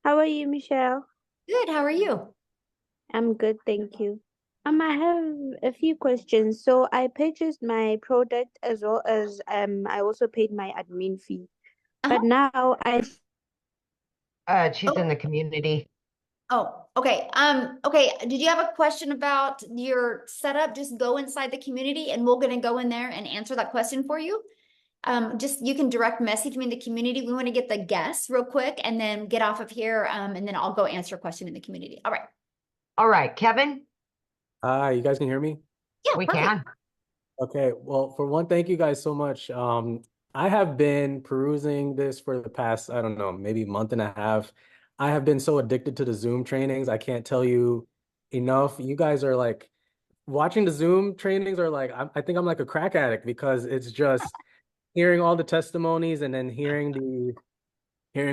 How are you, Michelle? Good. How are you? I'm good, thank you. I have a few questions. So I purchased my product as well as I also paid my admin fee. But now she's in the community. Oh, okay. Okay. Did you have a question about your setup? Just go inside the community and we're gonna go in there and answer that question for you. Just you can direct message me in the community. We want to get the guests real quick and then get off of here. And then I'll go answer a question in the community. All right. All right, Kevin. Hi, you guys can hear me? Yeah, We perfect. can. Okay, well, for one, thank you guys so much. I have been perusing this for the past, I don't know, maybe month and a half. I have been so addicted to the Zoom trainings. I can't tell you enough. You guys are like, watching the Zoom trainings are like, I think I'm like a crack addict, because it's just hearing all the testimonies and then hearing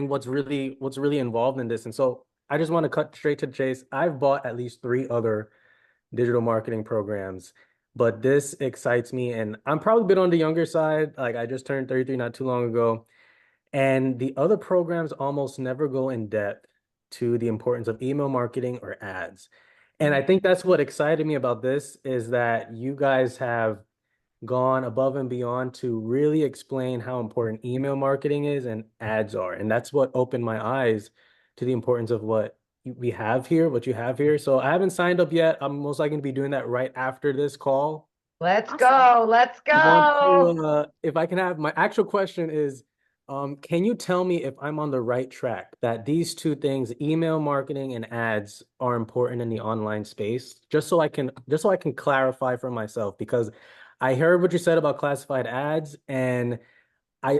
what's really involved in this. And so I just want to cut straight to the chase. I've bought at least 3 other digital marketing programs, but this excites me, and I'm probably a bit on the younger side. Like, I just turned 33 not too long ago, and the other programs almost never go in depth to the importance of email marketing or ads. And I think that's what excited me about this, is that you guys have gone above and beyond to really explain how important email marketing is and ads are. And that's what opened my eyes to the importance of what you have here. So I haven't signed up yet. I'm most likely going to be doing that right after this call. Let's Awesome. go. Let's go. If I can have, my actual question is, can you tell me if I'm on the right track, that these 2 things, email marketing and ads, are important in the online space? Just so I can clarify for myself, because I heard what you said about classified ads, and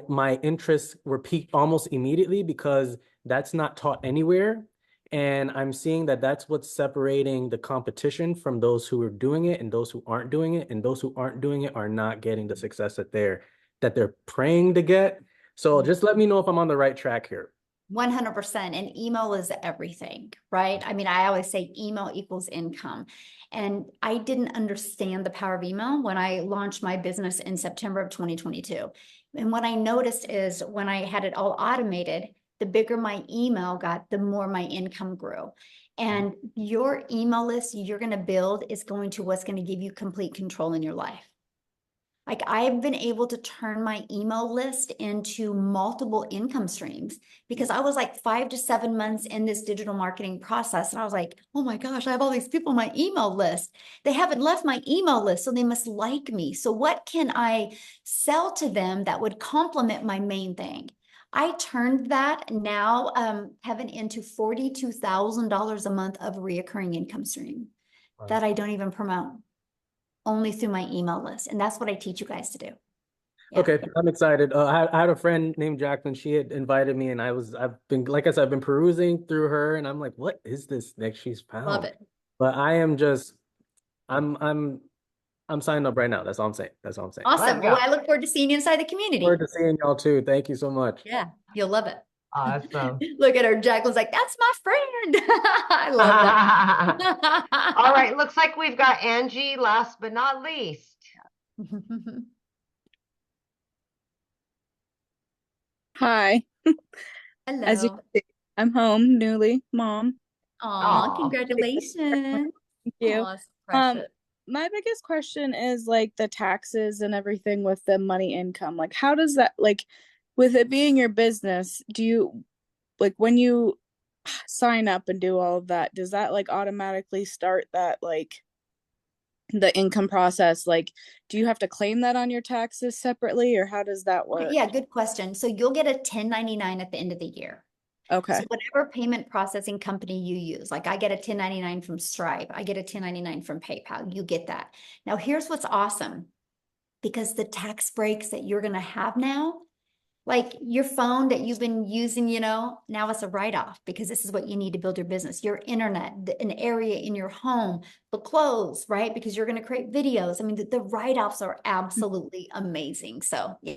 my interests were piqued almost immediately, because that's not taught anywhere. And I'm seeing that that's what's separating the competition from those who are doing it and those who aren't doing it. And those who aren't doing it are not getting the success that they're praying to get. So just let me know if I'm on the right track here. 100%. And email is everything, right? I mean, I always say email equals income. And I didn't understand the power of email when I launched my business in September of 2022. And what I noticed is when I had it all automated, the bigger my email got, the more my income grew. And your email list you're going to build is going to what's going to give you complete control in your life. Like I've been able to turn my email list into multiple income streams because I was like 5 to 7 months in this digital marketing process. And I was like, oh my gosh, I have all these people on my email list. They haven't left my email list, so they must like me. So what can I sell to them that would complement my main thing? I turned that now, Kevin, into $42,000 a month of reoccurring income stream that I don't even promote, only through my email list. And that's what I teach you guys to do. Yeah. Okay, I'm excited. I had a friend named Jacqueline. She had invited me, and I've been, like I said, I've been perusing through her, and I'm like, what is this next she's found? Love it. But I am just, I'm signing up right now. That's all I'm saying. That's all I'm saying. Awesome. Let's go. Well, I look forward to seeing you inside the community. Forward to seeing y'all too. Thank you so much. Yeah, you'll love it. Awesome. Look at her. Jacqueline's like, that's my friend. I love that. All right, looks like we've got Angie last but not least. Hi. As you Hello. can see, I'm home, newly mom. Aw, Aw. congratulations. Thank you. Aw, it's Um, precious. my biggest question is like the taxes and everything with the money income. Like, how does that, like, with it being your business, do you, like, when you sign up and do all of that, does that like automatically start that, like, the income process? Like, do you have to claim that on your taxes separately, or how does that work? Yeah, good question. So you'll get a 1099 at the end of the year. Okay. So whatever payment processing company you use, like I get a 1099 from Stripe, I get a 1099 from PayPal, you get that. Now here's what's awesome, because the tax breaks that you're going to have now, like your phone that you've been using, now it's a write-off because this is what you need to build your business. Your internet, an area in your home, the clothes, right? Because you're going to create videos. I mean, the write-offs are absolutely amazing. So yeah,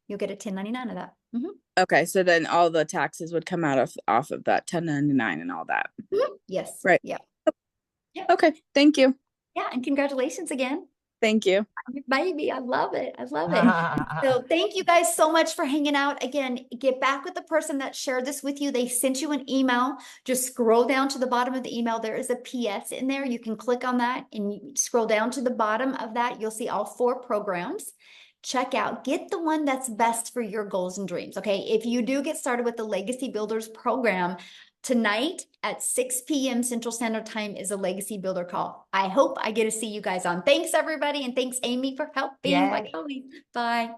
you'll get a 1099 of that. Okay, so then all the taxes would come out of off of that 1099 and all that. Yes. Right. Yeah. Okay, thank you. Yeah, and congratulations again. Thank you. Baby, I love it. I love it. So thank you guys so much for hanging out. Again, get back with the person that shared this with you. They sent you an email. Just scroll down to the bottom of the email. There is a PS in there. You can click on that and you scroll down to the bottom of that. You'll see all 4 programs. Check out, get the one that's best for your goals and dreams. Okay. If you do get started with the Legacy Builders program, tonight at 6 p.m. Central Standard Time is a Legacy Builder call. I hope I get to see you guys on. Thanks, everybody. And thanks, Amy, for helping. Yay. Like always. Bye.